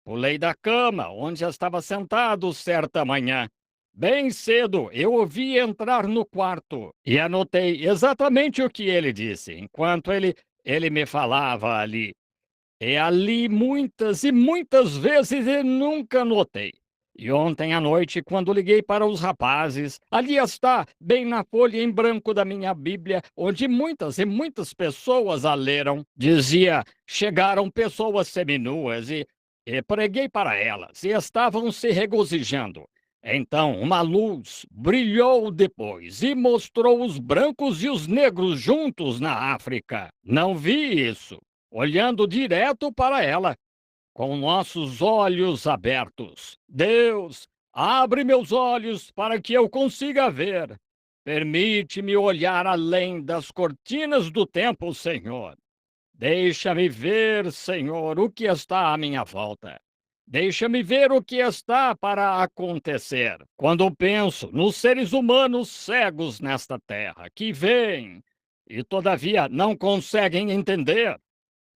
Pulei da cama, onde estava sentado certa manhã. Bem cedo, eu ouvi entrar no quarto e anotei exatamente o que ele disse, enquanto ele me falava ali. E ali muitas e muitas vezes e nunca notei. E ontem à noite, quando liguei para os rapazes, ali está, bem na folha em branco da minha Bíblia, onde muitas e muitas pessoas a leram, dizia: chegaram pessoas seminuas e preguei para elas, e estavam se regozijando. Então uma luz brilhou depois e mostrou os brancos e os negros juntos na África. Não vi isso olhando direto para ela, com nossos olhos abertos. Deus, abre meus olhos para que eu consiga ver. Permite-me olhar além das cortinas do templo, Senhor. Deixa-me ver, Senhor, o que está à minha volta. Deixa-me ver o que está para acontecer. Quando penso nos seres humanos cegos nesta terra, que veem e todavia não conseguem entender,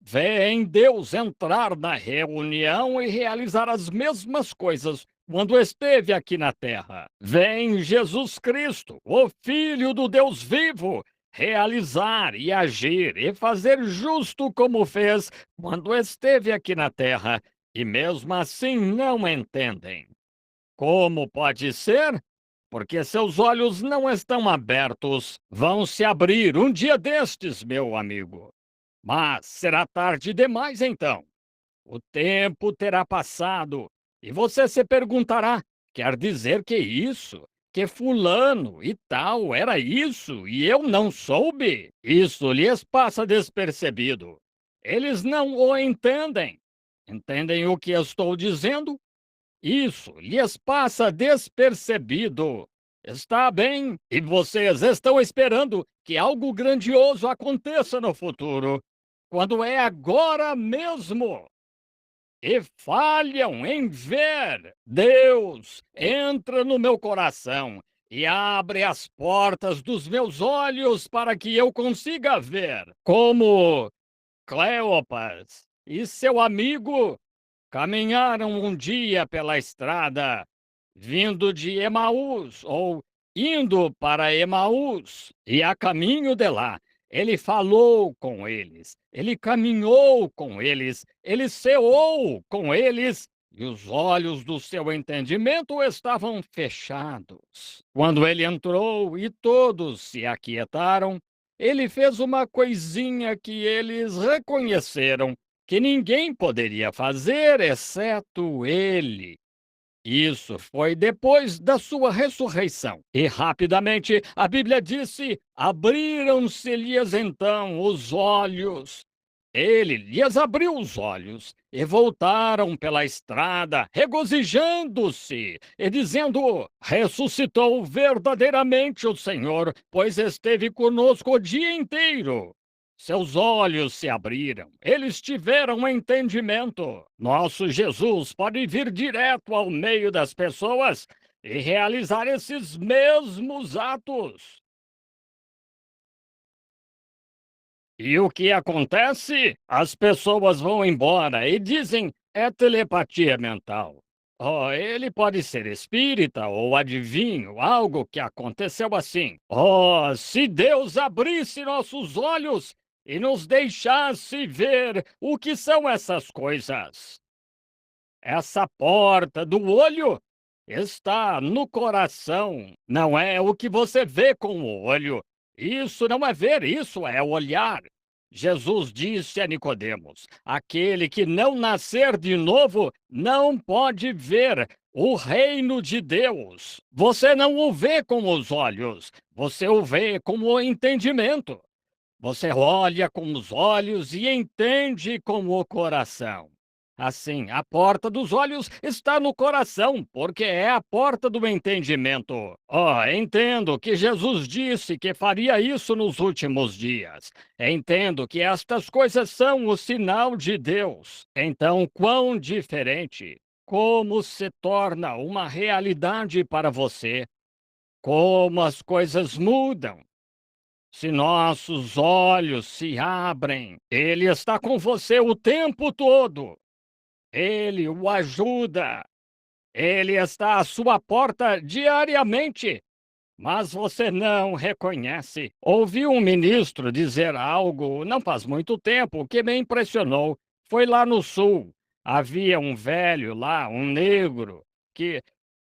veem Deus entrar na reunião e realizar as mesmas coisas quando esteve aqui na terra. Vem Jesus Cristo, o Filho do Deus vivo, realizar e agir e fazer justo como fez quando esteve aqui na terra, e mesmo assim não entendem. Como pode ser? Porque seus olhos não estão abertos. Vão se abrir um dia destes, meu amigo. Mas será tarde demais então. O tempo terá passado e você se perguntará: quer dizer que isso, que fulano e tal era isso e eu não soube? Isso lhes passa despercebido. Eles não o entendem. Entendem o que estou dizendo? Isso lhes passa despercebido. Está bem, e vocês estão esperando que algo grandioso aconteça no futuro, quando é agora mesmo. E falham em ver. Deus entra no meu coração e abre as portas dos meus olhos para que eu consiga ver. Como Cleopas e seu amigo caminharam um dia pela estrada, vindo de Emaús, ou indo para Emaús, e a caminho de lá. Ele falou com eles, ele caminhou com eles, ele ceou com eles, e os olhos do seu entendimento estavam fechados. Quando ele entrou e todos se aquietaram, ele fez uma coisinha que eles reconheceram que ninguém poderia fazer exceto ele. Isso foi depois da sua ressurreição. E rapidamente a Bíblia disse: abriram-se-lhes então os olhos. Ele lhes abriu os olhos e voltaram pela estrada, regozijando-se e dizendo: ressuscitou verdadeiramente o Senhor, pois esteve conosco o dia inteiro. Seus olhos se abriram, eles tiveram entendimento. Nosso Jesus pode vir direto ao meio das pessoas e realizar esses mesmos atos. E o que acontece? As pessoas vão embora e dizem: é telepatia mental. Oh, ele pode ser espírita ou adivinho, algo que aconteceu assim. Oh, se Deus abrisse nossos olhos e nos deixasse ver o que são essas coisas. Essa porta do olho está no coração, não é o que você vê com o olho. Isso não é ver, isso é olhar. Jesus disse a Nicodemos: aquele que não nascer de novo não pode ver o reino de Deus. Você não o vê com os olhos, você o vê com o entendimento. Você olha com os olhos e entende com o coração. Assim, a porta dos olhos está no coração, porque é a porta do entendimento. Oh, entendo que Jesus disse que faria isso nos últimos dias. Entendo que estas coisas são o sinal de Deus. Então, quão diferente! Como se torna uma realidade para você? Como as coisas mudam? Se nossos olhos se abrem, Ele está com você o tempo todo. Ele o ajuda. Ele está à sua porta diariamente, mas você não reconhece. Ouvi um ministro dizer algo não faz muito tempo que me impressionou. Foi lá no sul. Havia um velho lá, um negro, que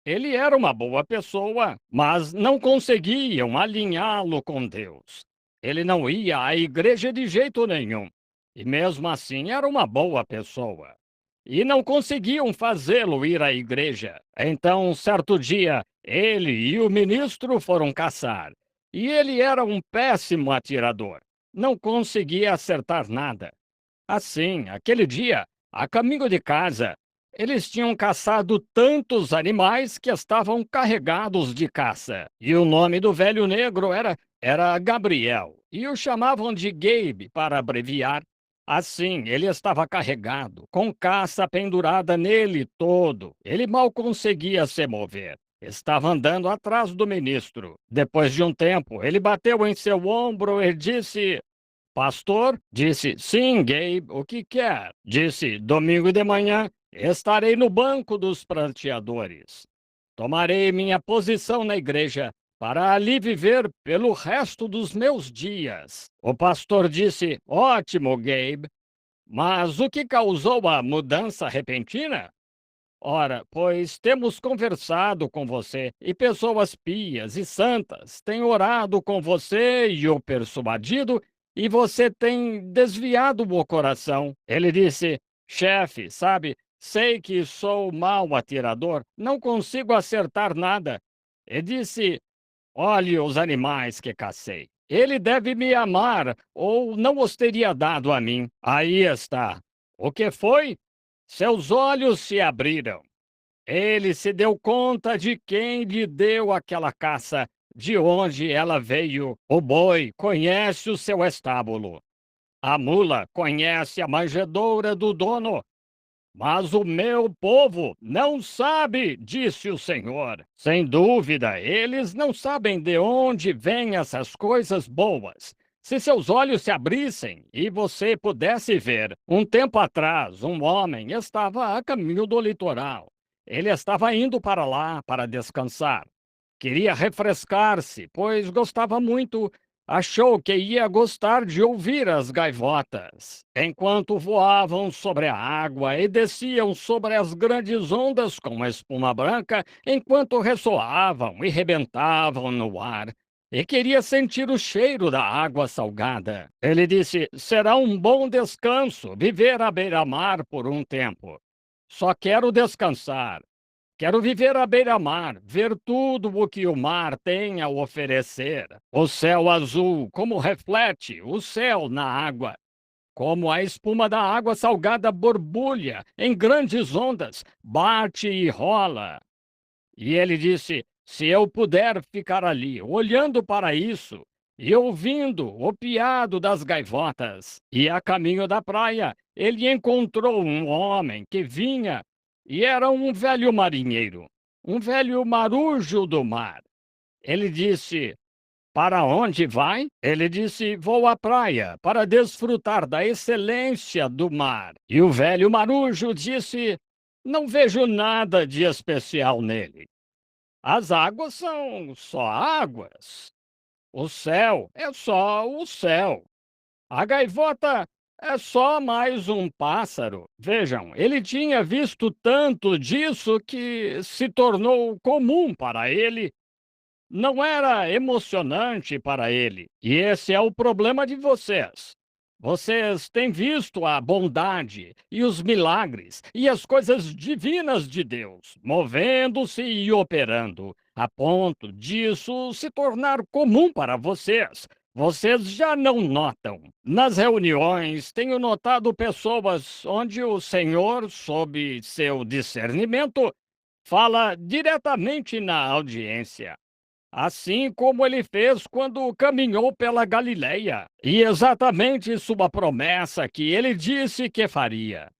ele era uma boa pessoa, mas não conseguiam alinhá-lo com Deus. Ele não ia à igreja de jeito nenhum. E mesmo assim era uma boa pessoa. E não conseguiam fazê-lo ir à igreja. Então, certo dia, ele e o ministro foram caçar. E ele era um péssimo atirador. Não conseguia acertar nada. Assim, aquele dia, a caminho de casa, eles tinham caçado tantos animais que estavam carregados de caça. E o nome do velho negro era Gabriel. E o chamavam de Gabe para abreviar. Assim, ele estava carregado, com caça pendurada nele todo. Ele mal conseguia se mover. Estava andando atrás do ministro. Depois de um tempo, ele bateu em seu ombro e disse: Pastor? Disse: Sim, Gabe, o que quer? Disse: Domingo de manhã estarei no banco dos pranteadores. Tomarei minha posição na igreja para ali viver pelo resto dos meus dias. O pastor disse: Ótimo, Gabe, mas o que causou a mudança repentina? Ora, pois temos conversado com você, e pessoas pias e santas têm orado com você e o persuadido, e você tem desviado o coração. Ele disse: Chefe, sabe, sei que sou mau atirador, não consigo acertar nada. E disse: Olhe os animais que cacei. Ele deve me amar, ou não os teria dado a mim. Aí está. O que foi? Seus olhos se abriram. Ele se deu conta de quem lhe deu aquela caça, de onde ela veio. O boi conhece o seu estábulo. A mula conhece a manjedoura do dono. Mas o meu povo não sabe, disse o Senhor. Sem dúvida, eles não sabem de onde vêm essas coisas boas. Se seus olhos se abrissem e você pudesse ver, um tempo atrás, um homem estava a caminho do litoral. Ele estava indo para lá para descansar. Queria refrescar-se, pois gostava muito. Achou que ia gostar de ouvir as gaivotas, enquanto voavam sobre a água e desciam sobre as grandes ondas com espuma branca, enquanto ressoavam e rebentavam no ar. E queria sentir o cheiro da água salgada. Ele disse: será um bom descanso viver à beira-mar por um tempo. Só quero descansar. Quero viver à beira-mar, ver tudo o que o mar tem a oferecer. O céu azul, como reflete o céu na água, como a espuma da água salgada borbulha em grandes ondas, bate e rola. E ele disse: se eu puder ficar ali, olhando para isso e ouvindo o piado das gaivotas. E a caminho da praia, ele encontrou um homem que vinha e era um velho marinheiro, um velho marujo do mar. Ele disse: para onde vai? Ele disse: vou à praia para desfrutar da excelência do mar. E o velho marujo disse: não vejo nada de especial nele. As águas são só águas. O céu é só o céu. A gaivota é só mais um pássaro. Vejam, ele tinha visto tanto disso que se tornou comum para ele. Não era emocionante para ele. E esse é o problema de vocês. Vocês têm visto a bondade e os milagres e as coisas divinas de Deus movendo-se e operando, a ponto disso se tornar comum para vocês. Vocês já não notam. Nas reuniões, tenho notado pessoas onde o Senhor, sob seu discernimento, fala diretamente na audiência. Assim como ele fez quando caminhou pela Galileia, e exatamente sua promessa que ele disse que faria.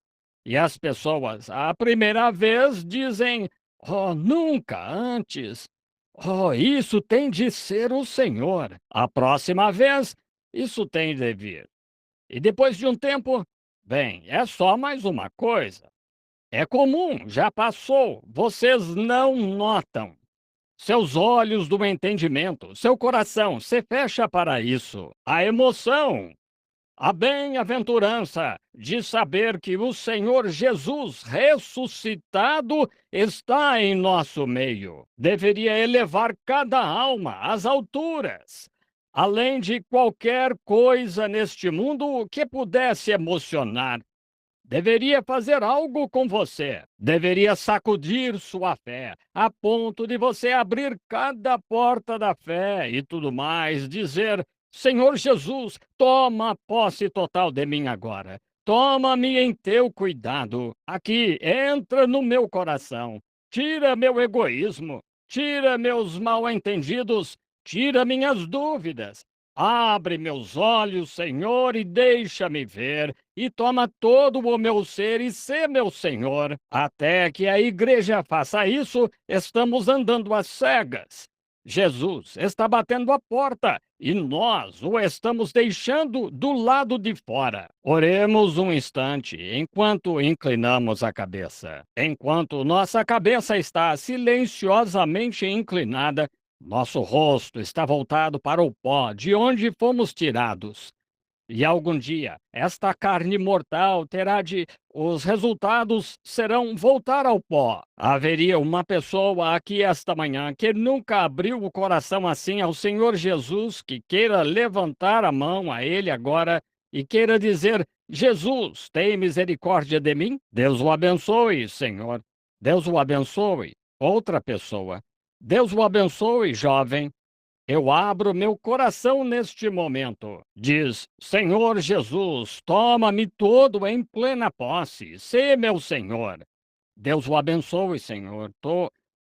E as pessoas, a primeira vez, dizem: Oh, nunca antes. Oh, isso tem de ser o Senhor. A próxima vez, isso tem de vir. E depois de um tempo, bem, é só mais uma coisa. É comum, já passou, vocês não notam. Seus olhos do entendimento, seu coração se fecha para isso. A emoção, a bem-aventurança de saber que o Senhor Jesus ressuscitado está em nosso meio. Deveria elevar cada alma às alturas, além de qualquer coisa neste mundo que pudesse emocionar. Deveria fazer algo com você. Deveria sacudir sua fé, a ponto de você abrir cada porta da fé e tudo mais, dizer: Senhor Jesus, toma posse total de mim agora. Toma-me em teu cuidado. Aqui, entra no meu coração. Tira meu egoísmo. Tira meus mal-entendidos. Tira minhas dúvidas. Abre meus olhos, Senhor, e deixa-me ver, e toma todo o meu ser e sê meu Senhor. Até que a igreja faça isso, estamos andando às cegas. Jesus está batendo a porta e nós o estamos deixando do lado de fora. Oremos um instante enquanto inclinamos a cabeça. Enquanto nossa cabeça está silenciosamente inclinada, nosso rosto está voltado para o pó de onde fomos tirados. E algum dia, esta carne mortal terá de. Os resultados serão voltar ao pó. Haveria uma pessoa aqui esta manhã que nunca abriu o coração assim ao Senhor Jesus, que queira levantar a mão a Ele agora e queira dizer: Jesus, tem misericórdia de mim? Deus o abençoe, Senhor. Deus o abençoe. Outra pessoa. Deus o abençoe, jovem. Eu abro meu coração neste momento. Diz: Senhor Jesus, toma-me todo em plena posse. Sê meu Senhor. Deus o abençoe, Senhor.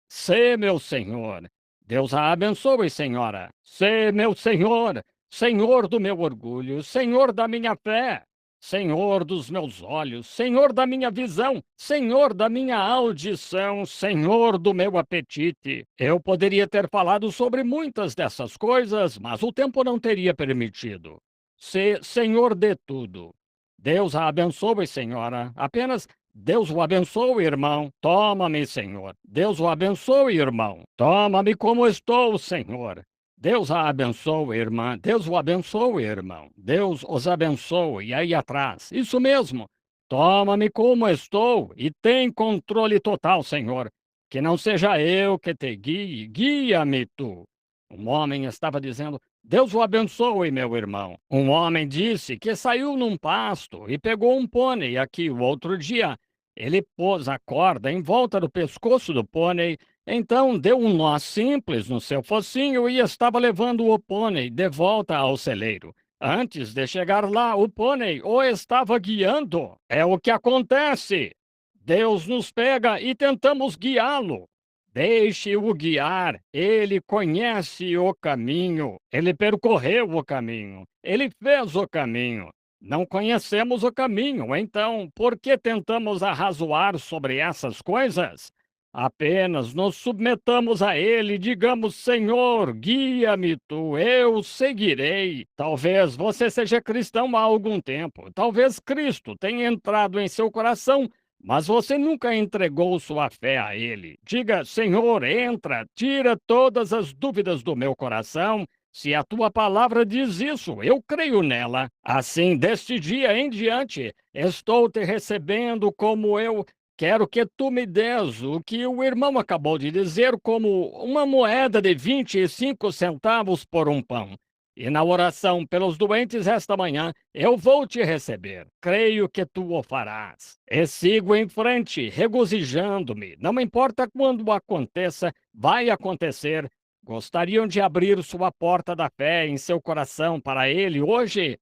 Sê meu Senhor. Deus a abençoe, Senhora. Sê meu Senhor. Senhor do meu orgulho. Senhor da minha fé. Senhor dos meus olhos. Senhor da minha visão. Senhor da minha audição. Senhor do meu apetite. Eu poderia ter falado sobre muitas dessas coisas, mas o tempo não teria permitido. Sê Senhor de tudo. Deus a abençoe, Senhora. Apenas Deus o abençoe, irmão. Toma-me, Senhor. Deus o abençoe, irmão. Toma-me como estou, Senhor. Deus a abençoe, irmã. Deus o abençoe, irmão. Deus os abençoe. E aí atrás. Isso mesmo. Toma-me como estou e tem controle total, Senhor. Que não seja eu que te guie, guia-me tu. Um homem estava dizendo: Deus o abençoe, meu irmão. Um homem disse que saiu num pasto e pegou um pônei aqui o outro dia. Ele pôs a corda em volta do pescoço do pônei, então deu um nó simples no seu focinho e estava levando o pônei de volta ao celeiro. Antes de chegar lá, o pônei o estava guiando. É o que acontece. Deus nos pega e tentamos guiá-lo. Deixe-o guiar, ele conhece o caminho, ele percorreu o caminho, ele fez o caminho. Não conhecemos o caminho, então por que tentamos arrazoar sobre essas coisas? Apenas nos submetamos a ele e digamos: Senhor, guia-me tu, eu seguirei. Talvez você seja cristão há algum tempo, talvez Cristo tenha entrado em seu coração, mas você nunca entregou sua fé a Ele. Diga: Senhor, entra, tira todas as dúvidas do meu coração. Se a tua palavra diz isso, eu creio nela. Assim, deste dia em diante, estou te recebendo como eu quero que tu me des o que o irmão acabou de dizer, como uma moeda de 25 centavos por um pão. E na oração pelos doentes esta manhã, eu vou te receber. Creio que tu o farás. E sigo em frente, regozijando-me. Não importa quando aconteça, vai acontecer. Gostariam de abrir sua porta da fé em seu coração para ele hoje?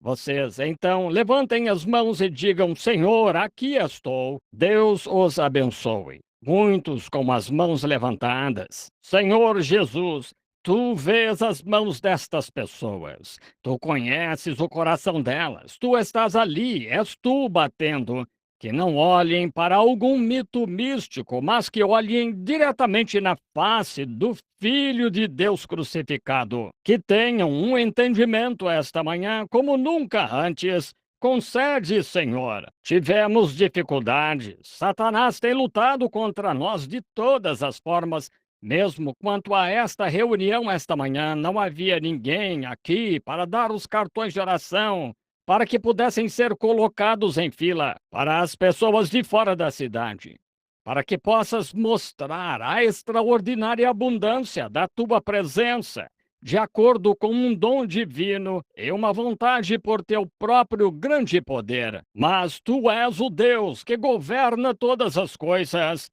Vocês, então, levantem as mãos e digam: Senhor, aqui estou. Deus os abençoe. Muitos com as mãos levantadas. Senhor Jesus, tu vês as mãos destas pessoas. Tu conheces o coração delas. Tu estás ali, és tu batendo. Que não olhem para algum mito místico, mas que olhem diretamente na face do Filho de Deus crucificado. Que tenham um entendimento esta manhã como nunca antes. Concede, Senhor. Tivemos dificuldades. Satanás tem lutado contra nós de todas as formas. Mesmo quanto a esta reunião esta manhã, não havia ninguém aqui para dar os cartões de oração, para que pudessem ser colocados em fila para as pessoas de fora da cidade, para que possas mostrar a extraordinária abundância da tua presença, de acordo com um dom divino e uma vontade por teu próprio grande poder. Mas tu és o Deus que governa todas as coisas.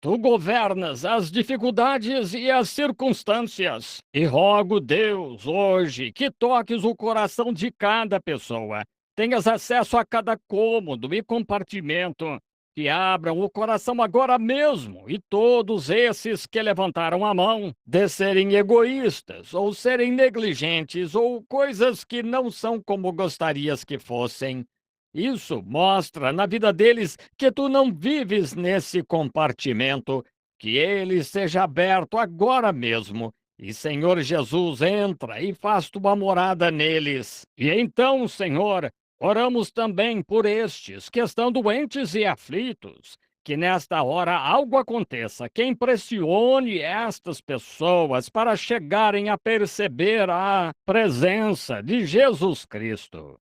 Tu governas as dificuldades e as circunstâncias. E rogo, Deus, hoje, que toques o coração de cada pessoa. Tenhas acesso a cada cômodo e compartimento. que abram o coração agora mesmo e todos esses que levantaram a mão de serem egoístas ou serem negligentes ou coisas que não são como gostarias que fossem. Isso mostra na vida deles que tu não vives nesse compartimento, que ele seja aberto agora mesmo. E, Senhor Jesus, entra e faz tua morada neles. E então, Senhor, oramos também por estes que estão doentes e aflitos, que nesta hora algo aconteça que impressione estas pessoas para chegarem a perceber a presença de Jesus Cristo,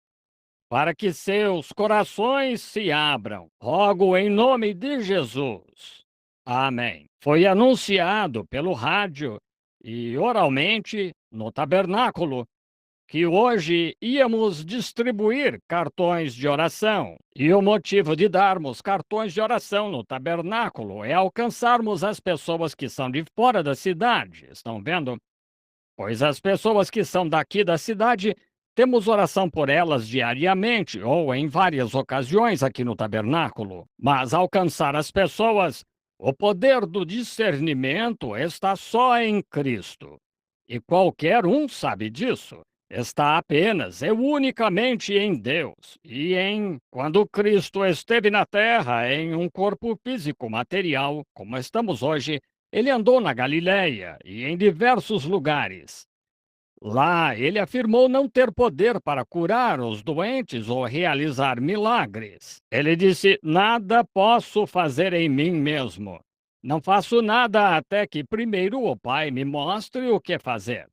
para que seus corações se abram. Rogo em nome de Jesus. Amém. Foi anunciado pelo rádio e oralmente no tabernáculo que hoje íamos distribuir cartões de oração. E o motivo de darmos cartões de oração no tabernáculo é alcançarmos as pessoas que são de fora da cidade. Estão vendo? Pois as pessoas que são daqui da cidade, temos oração por elas diariamente ou em várias ocasiões aqui no tabernáculo. Mas alcançar as pessoas, o poder do discernimento está só em Cristo. E qualquer um sabe disso. Está apenas e unicamente em Deus e em quando Cristo esteve na terra em um corpo físico material, como estamos hoje. Ele andou na Galiléia e em diversos lugares. Lá, ele afirmou não ter poder para curar os doentes ou realizar milagres. Ele disse: Nada posso fazer em mim mesmo. Não faço nada até que primeiro o Pai me mostre o que fazer.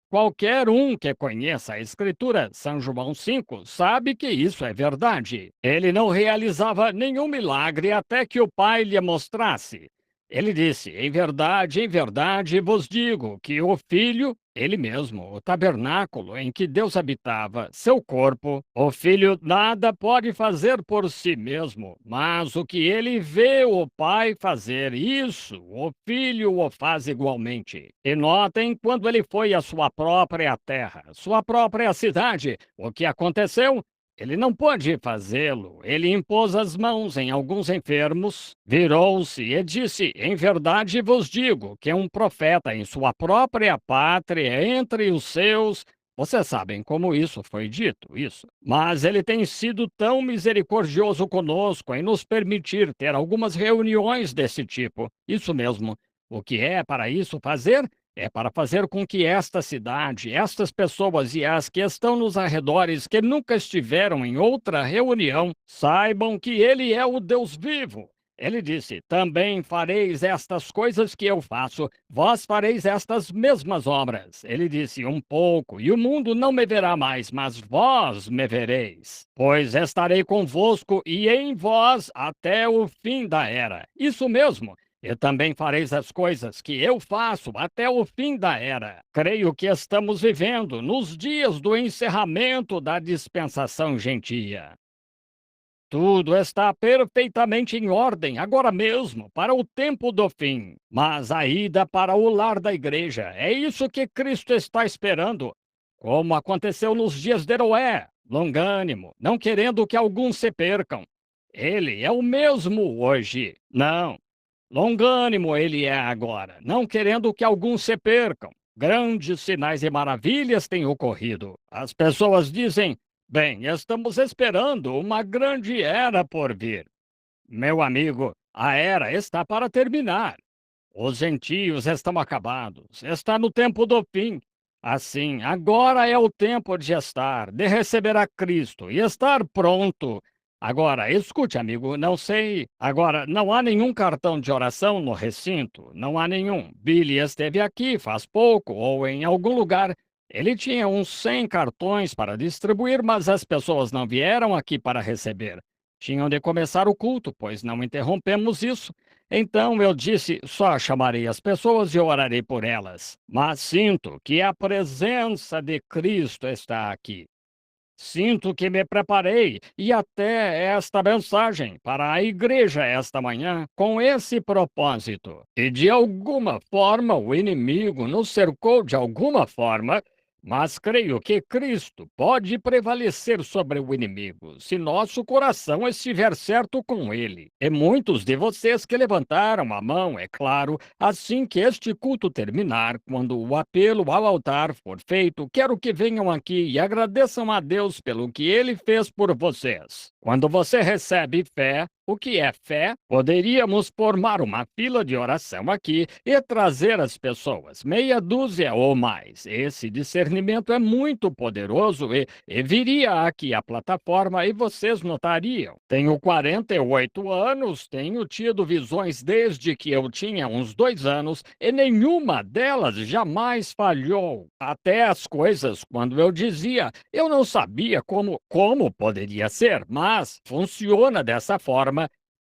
Qualquer um que conheça a Escritura, São João 5, sabe que isso é verdade. Ele não realizava nenhum milagre até que o Pai lhe mostrasse. Ele disse: em verdade vos digo que o Filho, ele mesmo, o tabernáculo em que Deus habitava, seu corpo, o Filho nada pode fazer por si mesmo, mas o que ele vê o Pai fazer, isso o Filho o faz igualmente. E notem, quando ele foi à sua própria terra, sua própria cidade, o que aconteceu? Ele não pôde fazê-lo. Ele impôs as mãos em alguns enfermos, virou-se e disse: Em verdade vos digo que um profeta em sua própria pátria, entre os seus. Vocês sabem como isso foi dito, isso. Mas ele tem sido tão misericordioso conosco em nos permitir ter algumas reuniões desse tipo. Isso mesmo. O que é para isso fazer? É para fazer com que esta cidade, estas pessoas e as que estão nos arredores que nunca estiveram em outra reunião, saibam que Ele é o Deus vivo. Ele disse: Também fareis estas coisas que eu faço, vós fareis estas mesmas obras. Ele disse: Um pouco, e o mundo não me verá mais, mas vós me vereis. Pois estarei convosco e em vós até o fim da era. Isso mesmo. E também fareis as coisas que eu faço até o fim da era. Creio que estamos vivendo nos dias do encerramento da dispensação gentia. Tudo está perfeitamente em ordem agora mesmo, para o tempo do fim. Mas a ida para o lar da igreja, é isso que Cristo está esperando. Como aconteceu nos dias de Noé, longânimo, não querendo que alguns se percam. Ele é o mesmo hoje. Não. Longânimo ele é agora, não querendo que alguns se percam. Grandes sinais e maravilhas têm ocorrido. As pessoas dizem: Bem, estamos esperando uma grande era por vir. Meu amigo, a era está para terminar. Os gentios estão acabados. Está no tempo do fim. Assim, agora é o tempo de estar, de receber a Cristo e estar pronto. Agora, escute, amigo, não sei. Agora, não há nenhum cartão de oração no recinto. Não há nenhum. Billy esteve aqui faz pouco ou em algum lugar. Ele tinha uns 100 cartões para distribuir, mas as pessoas não vieram aqui para receber. Tinham de começar o culto, pois não interrompemos isso. Então eu disse: só chamarei as pessoas e orarei por elas. Mas sinto que a presença de Cristo está aqui. Sinto que me preparei e até esta mensagem para a igreja esta manhã com esse propósito. E de alguma forma o inimigo nos cercou de alguma forma Mas creio que Cristo pode prevalecer sobre o inimigo, se nosso coração estiver certo com ele. E muitos de vocês que levantaram a mão, é claro, assim que este culto terminar, quando o apelo ao altar for feito, quero que venham aqui e agradeçam a Deus pelo que ele fez por vocês. Quando você recebe fé, o que é fé? Poderíamos formar uma fila de oração aqui e trazer as pessoas, meia dúzia ou mais. Esse discernimento é muito poderoso e viria aqui à plataforma e vocês notariam. Tenho 48 anos, tenho tido visões desde que eu tinha uns 2 anos e nenhuma delas jamais falhou. Até as coisas, quando eu dizia, eu não sabia como poderia ser, mas funciona dessa forma.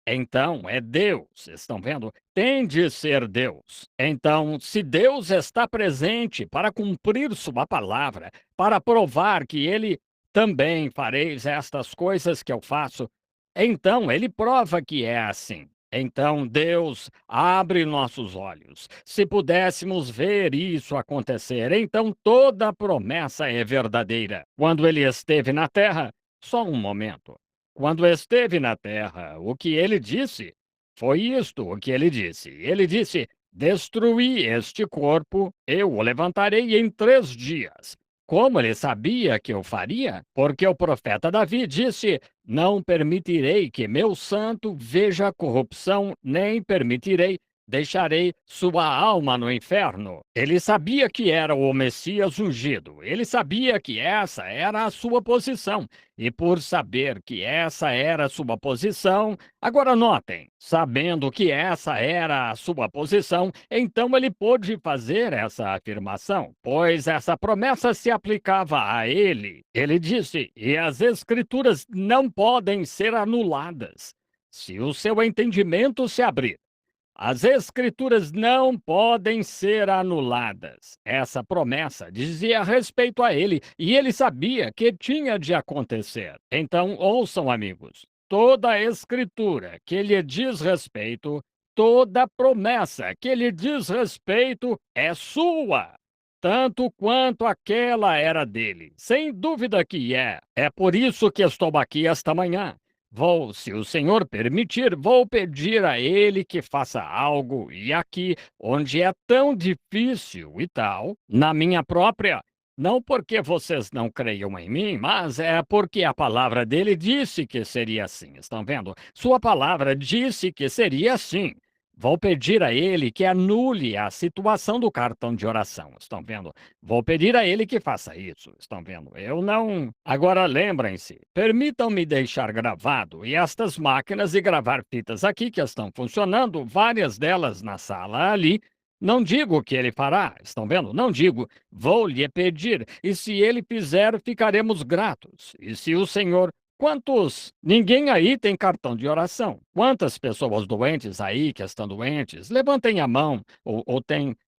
Então, é Deus, estão vendo? Tem de ser Deus. Então, se Deus está presente para cumprir sua palavra, para provar que ele também fareis estas coisas que eu faço, então ele prova que é assim. Então, Deus abre nossos olhos. Se pudéssemos ver isso acontecer, então toda a promessa é verdadeira. Quando ele esteve na terra, só um momento. Quando esteve na terra, o que ele disse foi isto o que ele disse. Ele disse: Destruí este corpo, eu o levantarei em 3 dias. Como ele sabia que eu faria? Porque o profeta Davi disse: Não permitirei que meu santo veja corrupção, nem permitirei, deixarei sua alma no inferno. Ele sabia que era o Messias ungido, ele sabia que essa era a sua posição. E por saber que essa era a sua posição, agora notem, sabendo que essa era a sua posição, então ele pôde fazer essa afirmação, pois essa promessa se aplicava a ele. Ele disse: e as Escrituras não podem ser anuladas. Se o seu entendimento se abrir, as Escrituras não podem ser anuladas. Essa promessa dizia respeito a ele e ele sabia que tinha de acontecer. Então, ouçam, amigos: toda a Escritura que lhe diz respeito, toda promessa que lhe diz respeito é sua. Tanto quanto aquela era dele. Sem dúvida que é. É por isso que estou aqui esta manhã. Vou, se o senhor permitir, vou pedir a ele que faça algo, e aqui, onde é tão difícil e tal, na minha própria. Não porque vocês não creiam em mim, mas é porque a palavra dele disse que seria assim. Estão vendo? Sua palavra disse que seria assim. Vou pedir a ele que anule a situação do cartão de oração. Estão vendo? Vou pedir a ele que faça isso. Estão vendo? Eu não. Agora lembrem-se, permitam-me deixar gravado e estas máquinas de gravar fitas aqui que estão funcionando, várias delas na sala ali. Não digo o que ele fará, estão vendo? Não digo. Vou lhe pedir, e se ele fizer, ficaremos gratos. E se o Senhor. Quantos? Ninguém aí tem cartão de oração. Quantas pessoas doentes aí que estão doentes? Levantem a mão.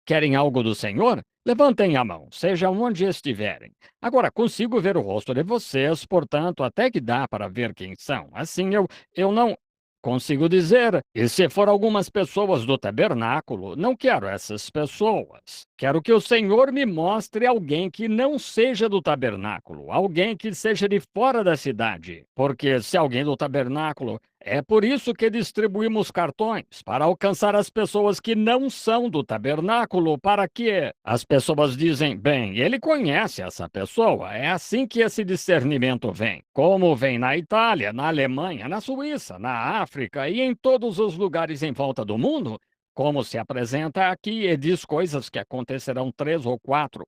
Querem algo do Senhor? Levantem a mão, seja onde estiverem. Agora, consigo ver o rosto de vocês, portanto, até que dá para ver quem são. Assim, eu não consigo dizer. E se for algumas pessoas do tabernáculo, não quero essas pessoas. Quero que o Senhor me mostre alguém que não seja do tabernáculo, alguém que seja de fora da cidade. Porque se alguém do tabernáculo, é por isso que distribuímos cartões, para alcançar as pessoas que não são do tabernáculo, para que as pessoas dizem: bem, ele conhece essa pessoa. É assim que esse discernimento vem. Como vem na Itália, na Alemanha, na Suíça, na África e em todos os lugares em volta do mundo. Como se apresenta aqui e diz coisas que acontecerão 3 ou 4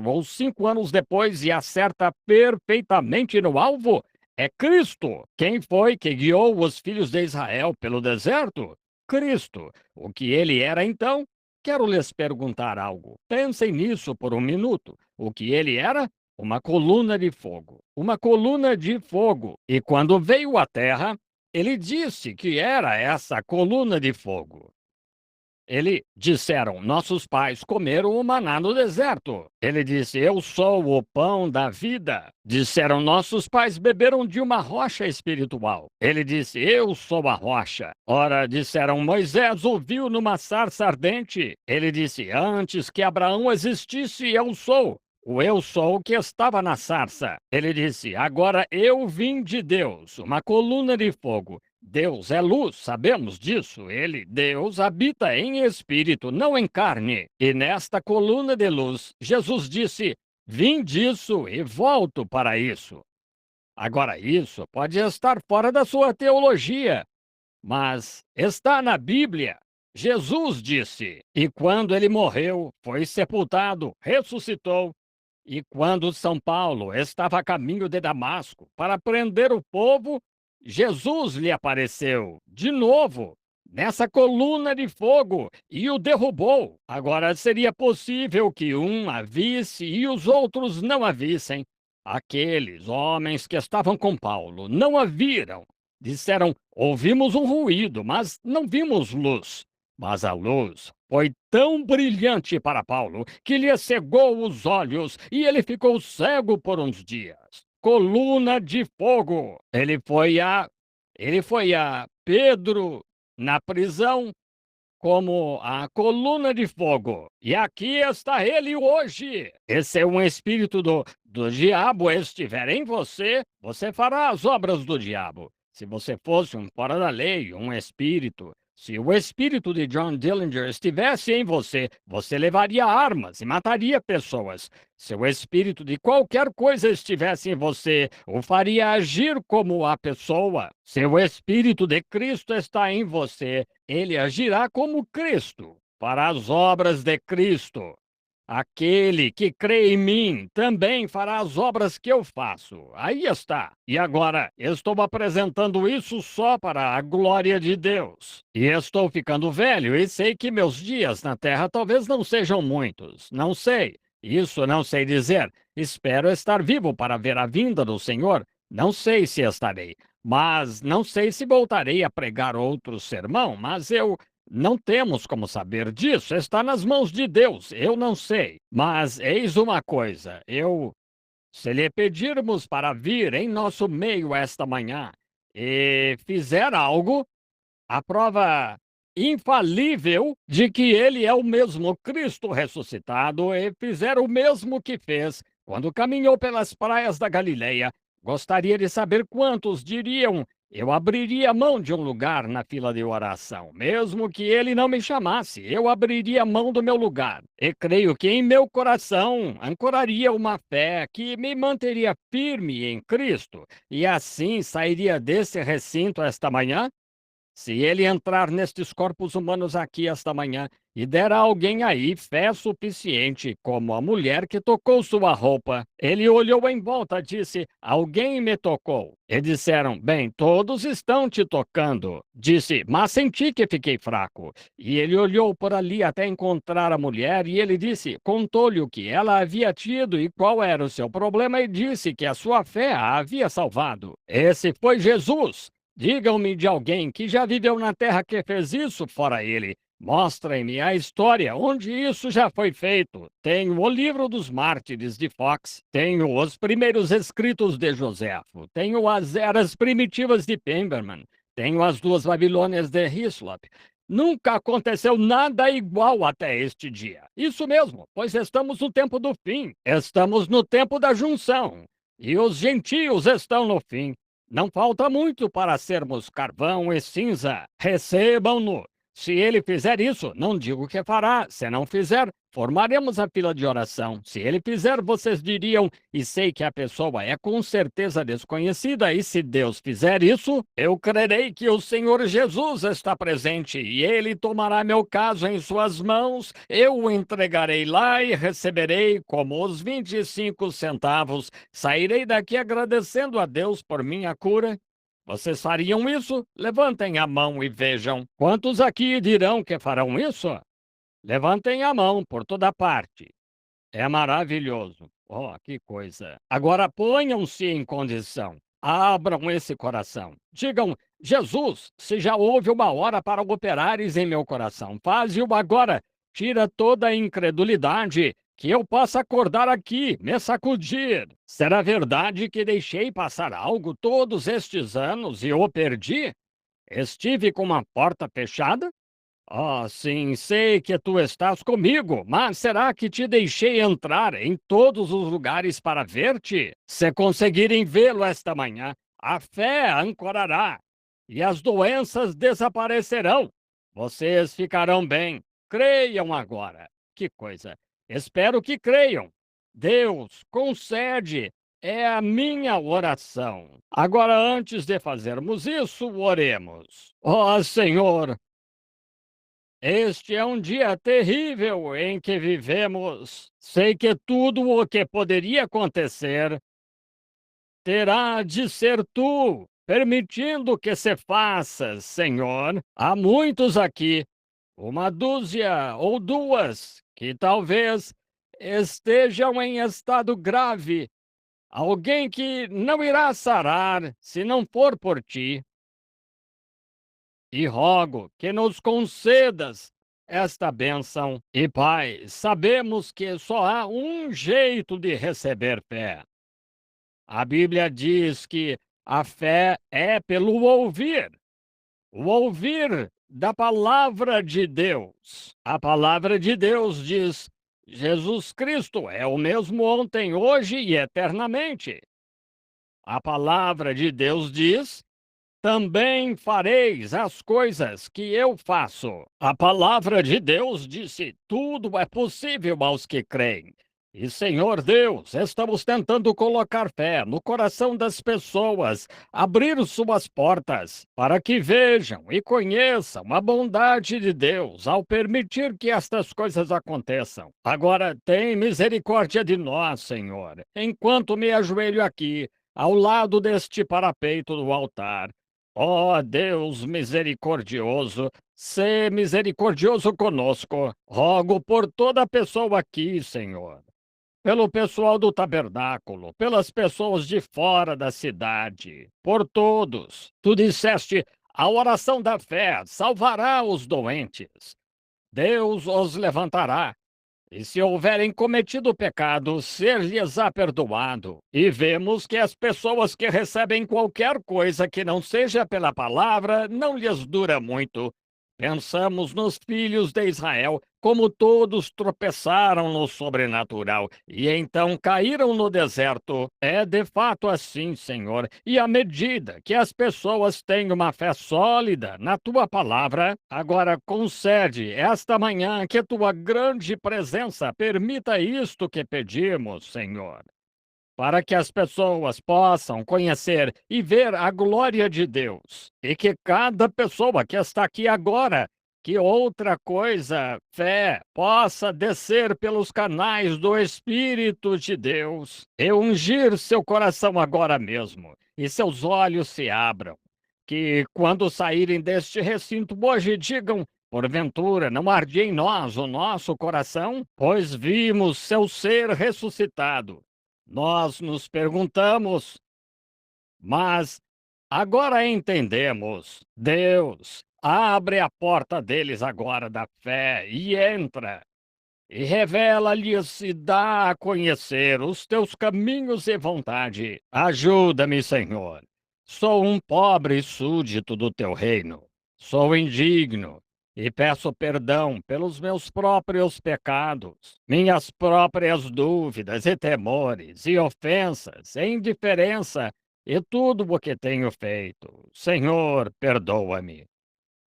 ou 5 anos depois e acerta perfeitamente no alvo. É Cristo. Quem foi que guiou os filhos de Israel pelo deserto? Cristo. O que ele era então? Quero lhes perguntar algo. Pensem nisso por um minuto. O que ele era? Uma coluna de fogo. Uma coluna de fogo. E quando veio à terra, ele disse que era essa coluna de fogo. Disseram: nossos pais comeram o maná no deserto. Ele disse: eu sou o pão da vida. Disseram: nossos pais beberam de uma rocha espiritual. Ele disse: eu sou a rocha. Ora, disseram: Moisés ouviu numa sarça ardente. Ele disse: antes que Abraão existisse, eu sou. o eu sou que estava na sarça. Ele disse: agora eu vim de Deus, uma coluna de fogo. Deus é luz, sabemos disso. Ele, Deus, habita em espírito, não em carne. E nesta coluna de luz, Jesus disse: vim disso e volto para isso. Agora, isso pode estar fora da sua teologia, mas está na Bíblia. Jesus disse, e quando ele morreu, foi sepultado, ressuscitou. E quando São Paulo estava a caminho de Damasco para prender o povo, Jesus lhe apareceu de novo nessa coluna de fogo e o derrubou. Agora seria possível que um a visse e os outros não a vissem. Aqueles homens que estavam com Paulo não a viram. Disseram: ouvimos um ruído, mas não vimos luz. Mas a luz foi tão brilhante para Paulo que lhe cegou os olhos e ele ficou cego por uns dias. Coluna de fogo. Ele foi a Pedro na prisão como a coluna de fogo. E aqui está ele hoje. E se um espírito do diabo estiver em você, você fará as obras do diabo. Se você fosse um fora da lei, um espírito, se o espírito de John Dillinger estivesse em você, você levaria armas e mataria pessoas. Se o espírito de qualquer coisa estivesse em você, o faria agir como a pessoa. Se o espírito de Cristo está em você, ele agirá como Cristo, para as obras de Cristo. Aquele que crê em mim também fará as obras que eu faço. Aí está. E agora, estou apresentando isso só para a glória de Deus. E estou ficando velho e sei que meus dias na terra talvez não sejam muitos. Não sei. Isso não sei dizer. Espero estar vivo para ver a vinda do Senhor. Não sei se estarei. Mas não sei se voltarei a pregar outro sermão, mas não temos como saber disso, está nas mãos de Deus, eu não sei. Mas eis uma coisa, se lhe pedirmos para vir em nosso meio esta manhã e fizer algo, a prova infalível de que ele é o mesmo Cristo ressuscitado e fizer o mesmo que fez quando caminhou pelas praias da Galileia, gostaria de saber quantos diriam: eu abriria mão de um lugar na fila de oração, mesmo que ele não me chamasse, eu abriria mão do meu lugar. E creio que em meu coração ancoraria uma fé que me manteria firme em Cristo, e assim sairia desse recinto esta manhã. Se ele entrar nestes corpos humanos aqui esta manhã e der a alguém aí fé suficiente, como a mulher que tocou sua roupa, ele olhou em volta e disse: alguém me tocou. E disseram: bem, todos estão te tocando. Disse: mas senti que fiquei fraco. E ele olhou por ali até encontrar a mulher e ele disse, contou-lhe o que ela havia tido e qual era o seu problema e disse que a sua fé a havia salvado. Esse foi Jesus. Digam-me de alguém que já viveu na terra que fez isso fora ele. Mostrem-me a história onde isso já foi feito. Tenho o livro dos mártires de Fox, tenho os primeiros escritos de Joséfo, tenho as eras primitivas de Pemberman, tenho as duas Babilônias de Hislop. Nunca aconteceu nada igual até este dia. Isso mesmo, pois estamos no tempo do fim, estamos no tempo da junção, e os gentios estão no fim. Não falta muito para sermos carvão e cinza. Recebam-no. Se ele fizer isso, não digo que fará. Se não fizer, formaremos a fila de oração. Se ele fizer, vocês diriam, e sei que a pessoa é com certeza desconhecida, e se Deus fizer isso, eu crerei que o Senhor Jesus está presente, e ele tomará meu caso em suas mãos, eu o entregarei lá e receberei como os 25 centavos. Sairei daqui agradecendo a Deus por minha cura. Vocês fariam isso? Levantem a mão e vejam. Quantos aqui dirão que farão isso? Levantem a mão por toda parte. É maravilhoso. Oh, que coisa. Agora ponham-se em condição. Abram esse coração. Digam: Jesus, se já houve uma hora para operares em meu coração, faze-o agora. Tira toda a incredulidade, que eu possa acordar aqui, me sacudir. Será verdade que deixei passar algo todos estes anos e o perdi? Estive com uma porta fechada? Sim, sei que tu estás comigo, mas será que te deixei entrar em todos os lugares para ver-te? Se conseguirem vê-lo esta manhã, a fé ancorará e as doenças desaparecerão. Vocês ficarão bem. Creiam agora. Que coisa! Espero que creiam. Deus, concede. É a minha oração. Agora, antes de fazermos isso, oremos. Ó Senhor, este é um dia terrível em que vivemos. Sei que tudo o que poderia acontecer terá de ser tu, permitindo que se faça, Senhor. Há muitos aqui, uma dúzia ou duas, que talvez estejam em estado grave. Alguém que não irá sarar se não for por ti. E rogo que nos concedas esta bênção. E, Pai, sabemos que só há um jeito de receber fé. A Bíblia diz que a fé é pelo ouvir, o ouvir da palavra de Deus. A palavra de Deus diz: Jesus Cristo é o mesmo ontem, hoje e eternamente. A palavra de Deus diz: também fareis as coisas que eu faço. A palavra de Deus disse: tudo é possível aos que creem. E, Senhor Deus, estamos tentando colocar fé no coração das pessoas, abrir suas portas para que vejam e conheçam a bondade de Deus ao permitir que estas coisas aconteçam. Agora, tem misericórdia de nós, Senhor, enquanto me ajoelho aqui, ao lado deste parapeito do altar. Ó Deus misericordioso, sê misericordioso conosco. Rogo por toda pessoa aqui, Senhor. Pelo pessoal do tabernáculo, pelas pessoas de fora da cidade, por todos. Tu disseste: a oração da fé salvará os doentes. Deus os levantará. E se houverem cometido pecado, ser-lhes-á perdoado. E vemos que as pessoas que recebem qualquer coisa que não seja pela palavra, não lhes dura muito. Pensamos nos filhos de Israel, como todos tropeçaram no sobrenatural e então caíram no deserto. É de fato assim, Senhor. E à medida que as pessoas têm uma fé sólida na tua palavra, agora concede esta manhã que tua grande presença permita isto que pedimos, Senhor, para que as pessoas possam conhecer e ver a glória de Deus. E que cada pessoa que está aqui agora, que outra coisa, fé, possa descer pelos canais do Espírito de Deus e ungir seu coração agora mesmo, e seus olhos se abram. Que quando saírem deste recinto hoje digam: porventura, não arde em nós o nosso coração? Pois vimos seu ser ressuscitado. Nós nos perguntamos, mas agora entendemos. Deus, abre a porta deles agora da fé e entra. E revela-lhes e dá a conhecer os teus caminhos e vontade. Ajuda-me, Senhor. Sou um pobre súdito do teu reino. Sou indigno e peço perdão pelos meus próprios pecados, minhas próprias dúvidas e temores, e ofensas, e indiferença, e tudo o que tenho feito. Senhor, perdoa-me.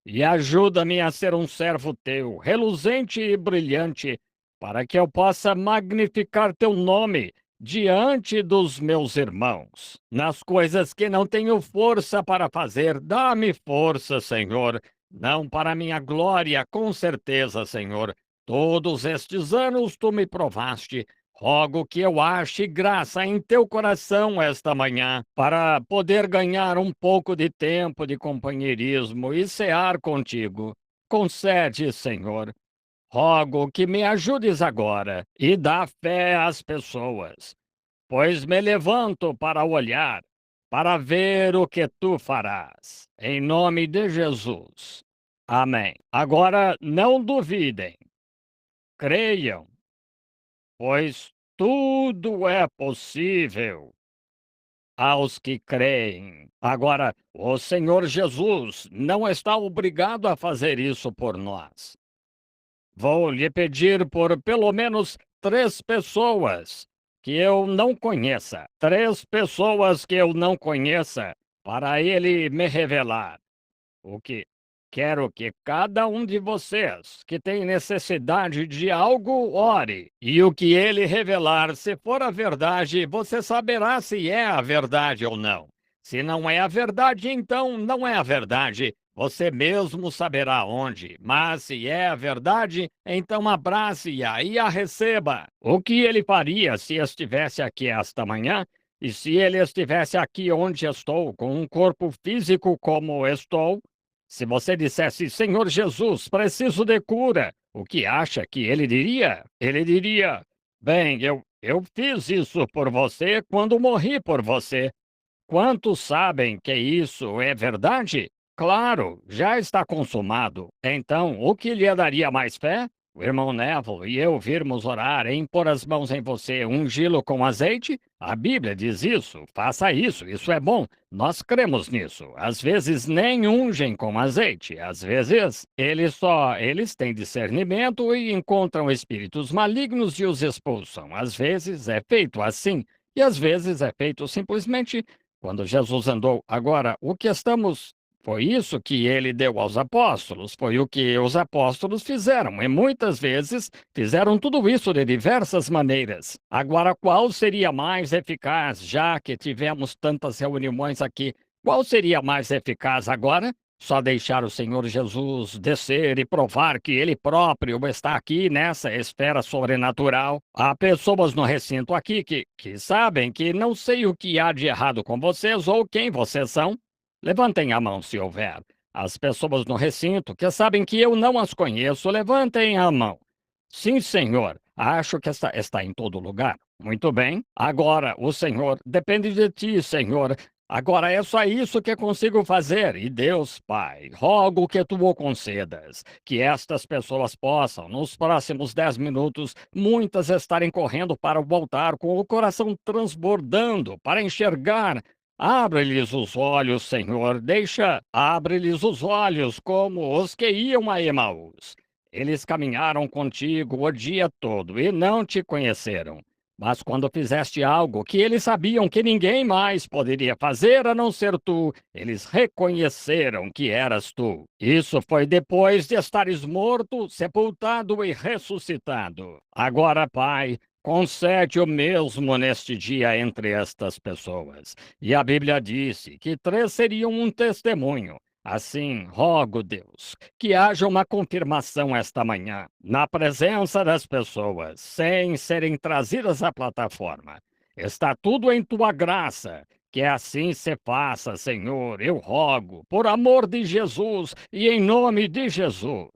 E ajuda-me a ser um servo teu, reluzente e brilhante, para que eu possa magnificar teu nome diante dos meus irmãos. Nas coisas que não tenho força para fazer, dá-me força, Senhor. Não para minha glória, com certeza, Senhor. Todos estes anos tu me provaste. Rogo que eu ache graça em teu coração esta manhã, para poder ganhar um pouco de tempo de companheirismo e cear contigo. Concede, Senhor. Rogo que me ajudes agora e dá fé às pessoas, pois me levanto para olhar, para ver o que tu farás. Em nome de Jesus. Amém. Agora não duvidem, creiam, pois tudo é possível. aos que creem. Agora, o Senhor Jesus não está obrigado a fazer isso por nós. Vou lhe pedir por pelo menos 3 pessoas que eu não conheça, 3 pessoas que eu não conheça, para ele me revelar. O que quero que cada um de vocês que tem necessidade de algo, ore. E o que ele revelar, se for a verdade, você saberá se é a verdade ou não. Se não é a verdade, então não é a verdade. Você mesmo saberá onde. Mas se é a verdade, então abrace-a e a receba. O que ele faria se estivesse aqui esta manhã? E se ele estivesse aqui onde estou, com um corpo físico como estou? Se você dissesse, Senhor Jesus, preciso de cura, o que acha que ele diria? Ele diria, bem, eu fiz isso por você quando morri por você. Quantos sabem que isso é verdade? Claro, já está consumado. Então, o que lhe daria mais fé? O irmão Neville e eu virmos orar em pôr as mãos em você, ungí-lo com azeite? A Bíblia diz isso. Faça isso, isso é bom. Nós cremos nisso. Às vezes nem ungem com azeite. Às vezes eles têm discernimento e encontram espíritos malignos e os expulsam. Às vezes é feito assim. E às vezes é feito simplesmente quando Jesus andou. Agora, o que estamos. Foi isso que ele deu aos apóstolos, foi o que os apóstolos fizeram, e muitas vezes fizeram tudo isso de diversas maneiras. Agora, qual seria mais eficaz, já que tivemos tantas reuniões aqui? Qual seria mais eficaz agora? Só deixar o Senhor Jesus descer e provar que Ele próprio está aqui nessa esfera sobrenatural. Há pessoas no recinto aqui que sabem que não sei o que há de errado com vocês ou quem vocês são. Levantem a mão se houver. As pessoas no recinto que sabem que eu não as conheço, levantem a mão. Sim, senhor. Acho que está em todo lugar. Muito bem. Agora, o Senhor depende de ti, Senhor. Agora é só isso que consigo fazer. E Deus, Pai, rogo que tu o concedas, que estas pessoas possam, nos próximos 10 minutos, muitas estarem correndo para o altar com o coração transbordando para enxergar. Abre-lhes os olhos, Senhor, abre-lhes os olhos como os que iam a Emaús. Eles caminharam contigo o dia todo e não te conheceram. Mas quando fizeste algo que eles sabiam que ninguém mais poderia fazer a não ser tu, eles reconheceram que eras tu. Isso foi depois de estares morto, sepultado e ressuscitado. Agora, Pai, concede o mesmo neste dia entre estas pessoas. E a Bíblia disse que 3 seriam um testemunho. Assim, rogo, Deus, que haja uma confirmação esta manhã, na presença das pessoas, sem serem trazidas à plataforma. Está tudo em tua graça. Que assim se faça, Senhor, eu rogo, por amor de Jesus e em nome de Jesus.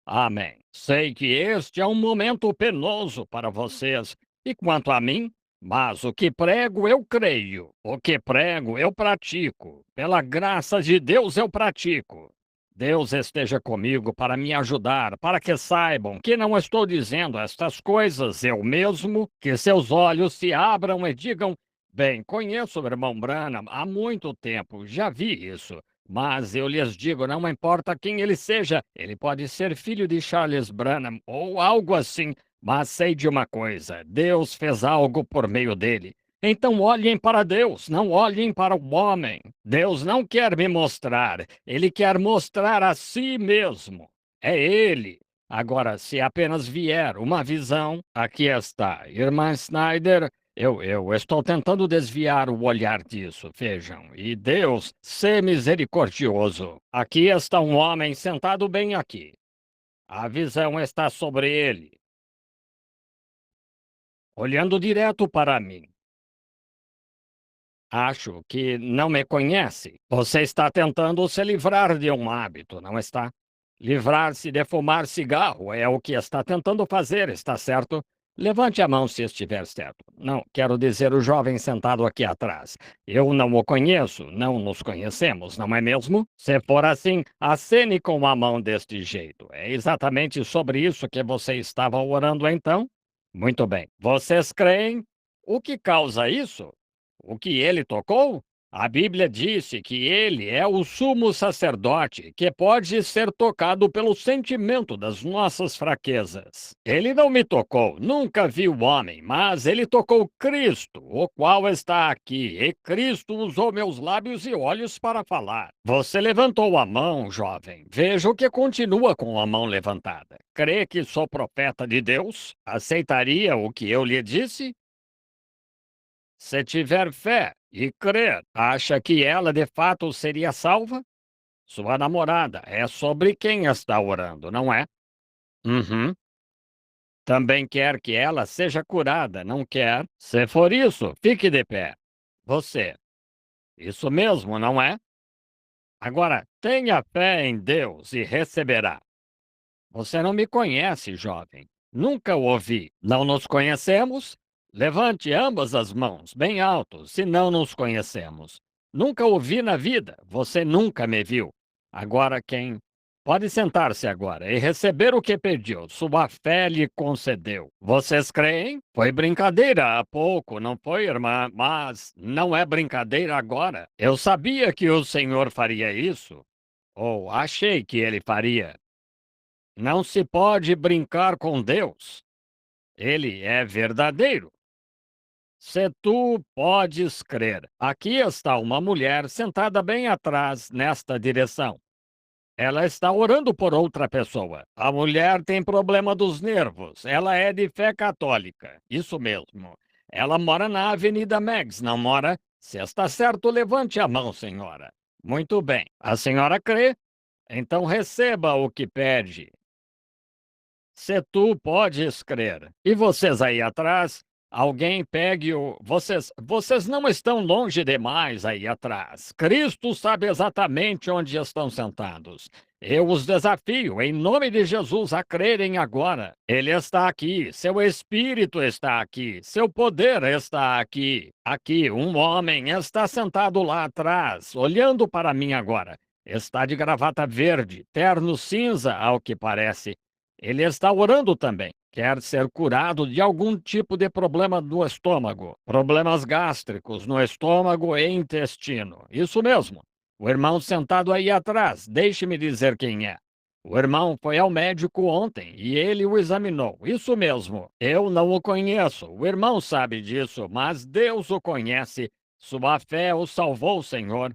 Amém. Sei que este é um momento penoso para vocês, e quanto a mim, mas o que prego eu creio, o que prego eu pratico. Pela graça de Deus eu pratico. Deus esteja comigo para me ajudar, para que saibam que não estou dizendo estas coisas eu mesmo, que seus olhos se abram e digam: bem, conheço o irmão Branham há muito tempo, já vi isso. Mas eu lhes digo, não importa quem ele seja, ele pode ser filho de Charles Branham ou algo assim. Mas sei de uma coisa: Deus fez algo por meio dele. Então olhem para Deus, não olhem para o homem. Deus não quer me mostrar, ele quer mostrar a si mesmo. É ele. Agora, se apenas vier uma visão, aqui está. Irmã Snyder, eu estou tentando desviar o olhar disso, vejam. E Deus, sê misericordioso. Aqui está um homem sentado bem aqui. A visão está sobre ele, olhando direto para mim. Acho que não me conhece. Você está tentando se livrar de um hábito, não está? Livrar-se de fumar cigarro é o que está tentando fazer, está certo? Levante a mão se estiver certo. Não, quero dizer o jovem sentado aqui atrás. Eu não o conheço, não nos conhecemos, não é mesmo? Se for assim, acene com a mão deste jeito. É exatamente sobre isso que você estava orando então? Muito bem. Vocês creem? O que causa isso? o que ele tocou? A Bíblia disse que ele é o sumo sacerdote que pode ser tocado pelo sentimento das nossas fraquezas. Ele não me tocou, nunca vi o homem, mas ele tocou Cristo, o qual está aqui, e Cristo usou meus lábios e olhos para falar. Você levantou a mão, jovem. Veja o que continua com a mão levantada. Crê que sou profeta de Deus? Aceitaria o que eu lhe disse? Se tiver fé e crer, acha que ela de fato seria salva? Sua namorada é sobre quem está orando, não é? Uhum. Também quer que ela seja curada, não quer? Se for isso, fique de pé. Você. Isso mesmo, não é? Agora, tenha fé em Deus e receberá. Você não me conhece, jovem. Nunca o ouvi. Não nos conhecemos? Levante ambas as mãos, bem alto, se não nos conhecemos. Nunca o vi na vida. Você nunca me viu. Agora quem? Pode sentar-se agora e receber o que pediu. Sua fé lhe concedeu. Vocês creem? Foi brincadeira há pouco, não foi, irmã? Mas não é brincadeira agora. Eu sabia que o Senhor faria isso. Ou achei que ele faria. Não se pode brincar com Deus. Ele é verdadeiro. Se tu podes crer, aqui está uma mulher sentada bem atrás, nesta direção. Ela está orando por outra pessoa. A mulher tem problema dos nervos. Ela é de fé católica. Isso mesmo. Ela mora na Avenida Megs, não mora? Se está certo, levante a mão, senhora. Muito bem. A senhora crê? Então receba o que pede. Se tu podes crer. E vocês aí atrás, alguém pegue o. Vocês não estão longe demais aí atrás. Cristo sabe exatamente onde estão sentados. Eu os desafio, em nome de Jesus, a crerem agora. Ele está aqui, seu Espírito está aqui, seu poder está aqui. Aqui, um homem está sentado lá atrás, olhando para mim agora. Está de gravata verde, terno cinza, ao que parece. Ele está orando também. Quer ser curado de algum tipo de problema no estômago, problemas gástricos no estômago e intestino. Isso mesmo. O irmão sentado aí atrás, deixe-me dizer quem é. O irmão foi ao médico ontem e ele o examinou. Isso mesmo. Eu não o conheço. O irmão sabe disso, mas Deus o conhece. Sua fé o salvou, Senhor.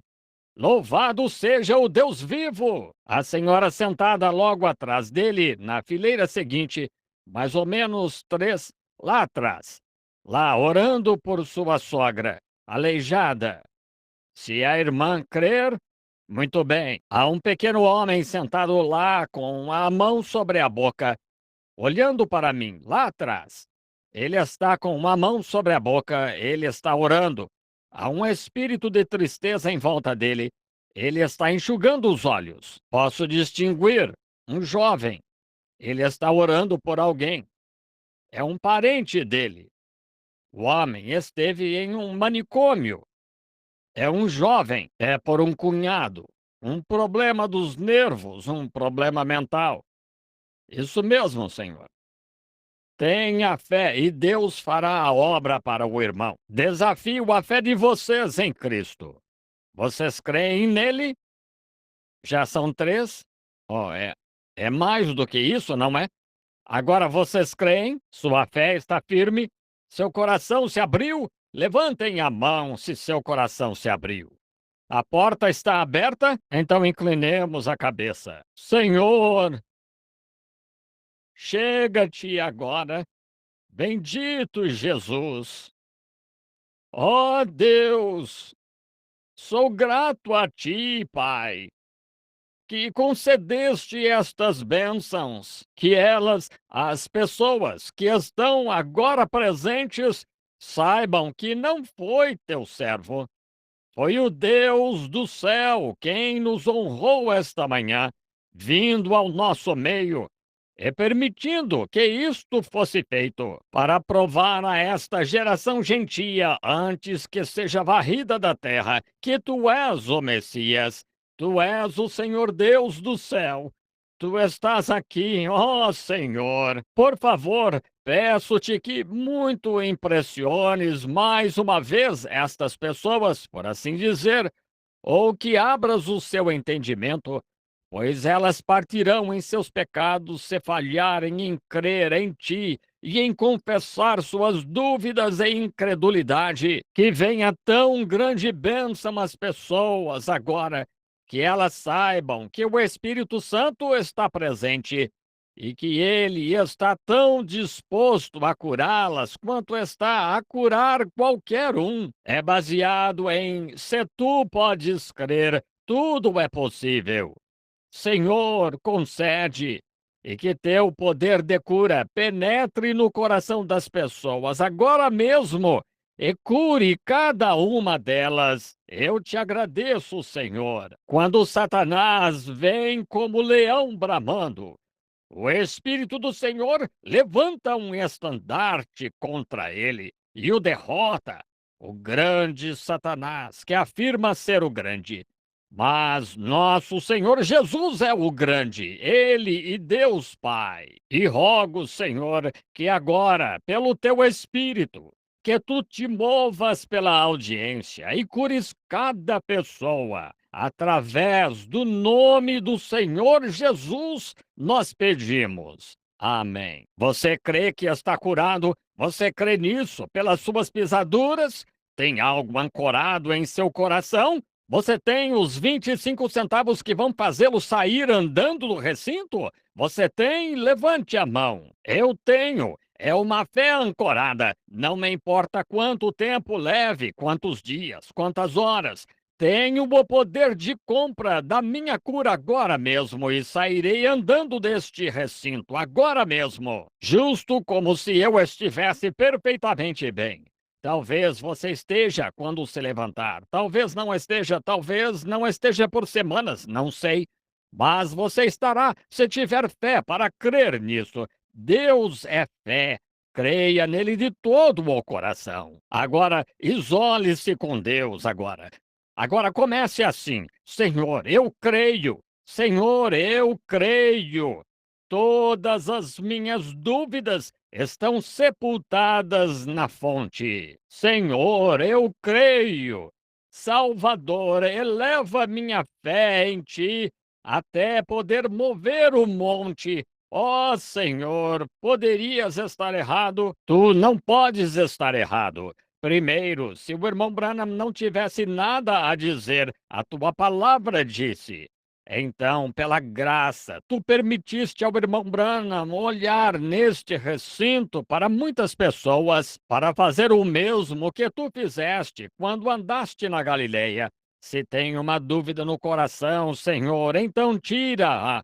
Louvado seja o Deus vivo! A senhora sentada logo atrás dele, na fileira seguinte, mais ou menos três, lá atrás, lá orando por sua sogra, aleijada. Se a irmã crer, muito bem. Há um pequeno homem sentado lá com a mão sobre a boca, olhando para mim, lá atrás. Ele está com uma mão sobre a boca, ele está orando. Há um espírito de tristeza em volta dele. Ele está enxugando os olhos. Posso distinguir um jovem. Ele está orando por alguém. É um parente dele. O homem esteve em um manicômio. É um jovem. É por um cunhado. Um problema dos nervos, um problema mental. Isso mesmo, senhor. Tenha fé e Deus fará a obra para o irmão. Desafio a fé de vocês em Cristo. Vocês creem nele? Já são três? Oh, é mais do que isso, não é? Agora vocês creem? Sua fé está firme? Seu coração se abriu? Levantem a mão se seu coração se abriu. A porta está aberta? Então inclinemos a cabeça. Senhor, chega-te agora. Bendito Jesus! Ó Deus, sou grato a ti, Pai, que concedeste estas bênçãos, que elas, as pessoas que estão agora presentes, saibam que não foi teu servo, foi o Deus do céu quem nos honrou esta manhã, vindo ao nosso meio e permitindo que isto fosse feito para provar a esta geração gentia, antes que seja varrida da terra, que tu és o Messias, tu és o Senhor Deus do céu. Tu estás aqui, ó Senhor. Por favor, peço-te que muito impressiones mais uma vez estas pessoas, por assim dizer, ou que abras o seu entendimento, pois elas partirão em seus pecados se falharem em crer em ti e em confessar suas dúvidas e incredulidade. Que venha tão grande bênção às pessoas agora, que elas saibam que o Espírito Santo está presente e que ele está tão disposto a curá-las quanto está a curar qualquer um. É baseado em se tu podes crer, tudo é possível. Senhor, concede e que teu poder de cura penetre no coração das pessoas agora mesmo e cure cada uma delas. Eu te agradeço, Senhor. Quando Satanás vem como leão bramando, o Espírito do Senhor levanta um estandarte contra ele e o derrota. O grande Satanás, que afirma ser o grande. Mas nosso Senhor Jesus é o grande, Ele e Deus Pai. E rogo, Senhor, que agora, pelo teu Espírito, que tu te movas pela audiência e cures cada pessoa. Através do nome do Senhor Jesus, nós pedimos. Amém. Você crê que está curado? Você crê nisso pelas suas pisaduras? Tem algo ancorado em seu coração? Você tem os 25 centavos que vão fazê-lo sair andando do recinto? Você tem? Levante a mão. Eu tenho. É uma fé ancorada. Não me importa quanto tempo leve, quantos dias, quantas horas. Tenho o poder de compra da minha cura agora mesmo e sairei andando deste recinto agora mesmo, justo como se eu estivesse perfeitamente bem. Talvez você esteja quando se levantar, talvez não esteja por semanas, não sei. Mas você estará se tiver fé para crer nisso. Deus é fé. Creia nele de todo o coração. Agora, isole-se com Deus agora. Agora comece assim: Senhor, eu creio. Senhor, eu creio. Todas as minhas dúvidas estão sepultadas na fonte. Senhor, eu creio. Salvador, eleva minha fé em ti até poder mover o monte. Ó Senhor, poderias estar errado? Tu não podes estar errado. Primeiro, se o irmão Branham não tivesse nada a dizer, a tua palavra disse. Então, pela graça, tu permitiste ao irmão Branham olhar neste recinto para muitas pessoas para fazer o mesmo que tu fizeste quando andaste na Galileia. Se tem uma dúvida no coração, Senhor, então tira-a.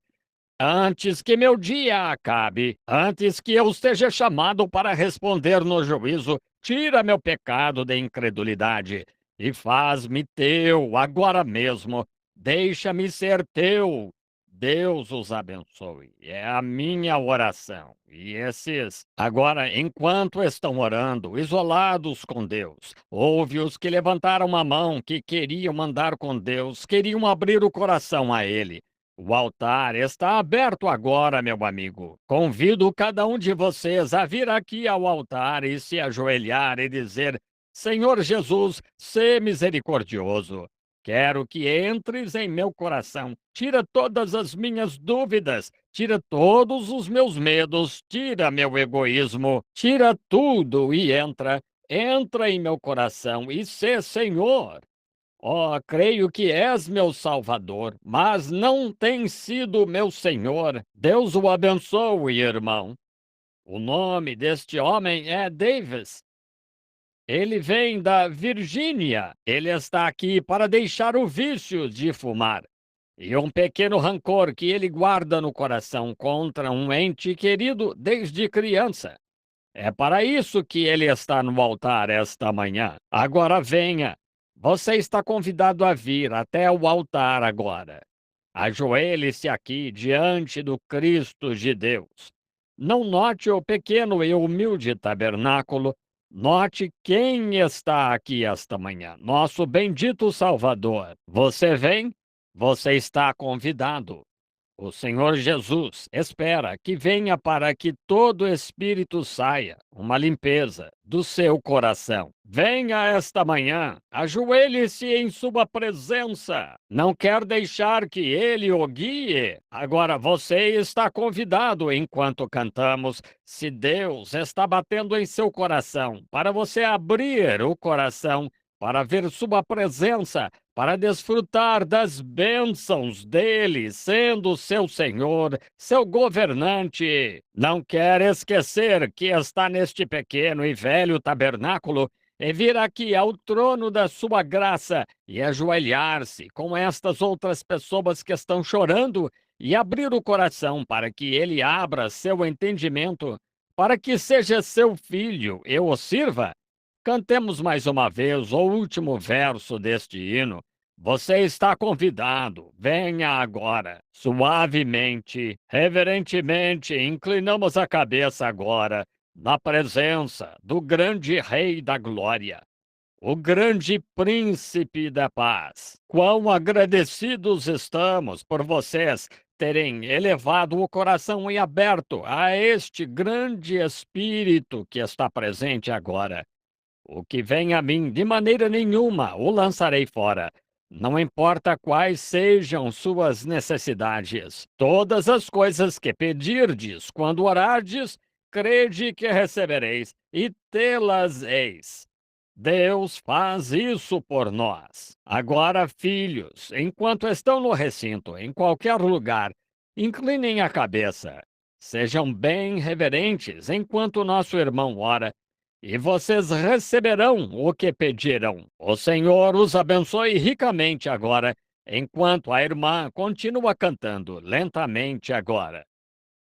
Antes que meu dia acabe, antes que eu seja chamado para responder no juízo, tira meu pecado de incredulidade e faz-me teu agora mesmo. Deixa-me ser teu. Deus os abençoe. É a minha oração. E esses, agora, enquanto estão orando, isolados com Deus, houve os que levantaram a mão, que queriam andar com Deus, queriam abrir o coração a Ele. O altar está aberto agora, meu amigo. Convido cada um de vocês a vir aqui ao altar e se ajoelhar e dizer: Senhor Jesus, sê misericordioso. Quero que entres em meu coração. Tira todas as minhas dúvidas. Tira todos os meus medos. Tira meu egoísmo. Tira tudo e entra. Entra em meu coração e sê Senhor. Oh, creio que és meu Salvador, mas não tens sido meu Senhor. Deus o abençoe, irmão. O nome deste homem é Davis. Ele vem da Virgínia. Ele está aqui para deixar o vício de fumar e um pequeno rancor que ele guarda no coração contra um ente querido desde criança. É para isso que ele está no altar esta manhã. Agora venha. Você está convidado a vir até o altar agora. Ajoelhe-se aqui diante do Cristo de Deus. Não note o pequeno e humilde tabernáculo. Note quem está aqui esta manhã, nosso bendito Salvador. Você vem? Você está convidado. O Senhor Jesus espera que venha para que todo espírito saia, uma limpeza do seu coração. Venha esta manhã, ajoelhe-se em sua presença. Não quer deixar que ele o guie. Agora você está convidado enquanto cantamos. Se Deus está batendo em seu coração, para você abrir o coração para ver sua presença, para desfrutar das bênçãos dele, sendo seu Senhor, seu governante. Não quer esquecer que está neste pequeno e velho tabernáculo e vir aqui ao trono da sua graça e ajoelhar-se com estas outras pessoas que estão chorando e abrir o coração para que ele abra seu entendimento, para que seja seu filho e o sirva. Cantemos mais uma vez o último verso deste hino. Você está convidado, venha agora. Suavemente, reverentemente, inclinamos a cabeça agora, na presença do grande Rei da Glória, o grande Príncipe da Paz. Quão agradecidos estamos por vocês terem elevado o coração e aberto a este grande Espírito que está presente agora. O que vem a mim, de maneira nenhuma o lançarei fora. Não importa quais sejam suas necessidades. Todas as coisas que pedirdes quando orardes, crede que recebereis, e tê-las eis. Deus faz isso por nós. Agora, filhos, enquanto estão no recinto, em qualquer lugar, inclinem a cabeça. Sejam bem reverentes enquanto nosso irmão ora, e vocês receberão o que pedirão. O Senhor os abençoe ricamente agora, enquanto a irmã continua cantando lentamente agora.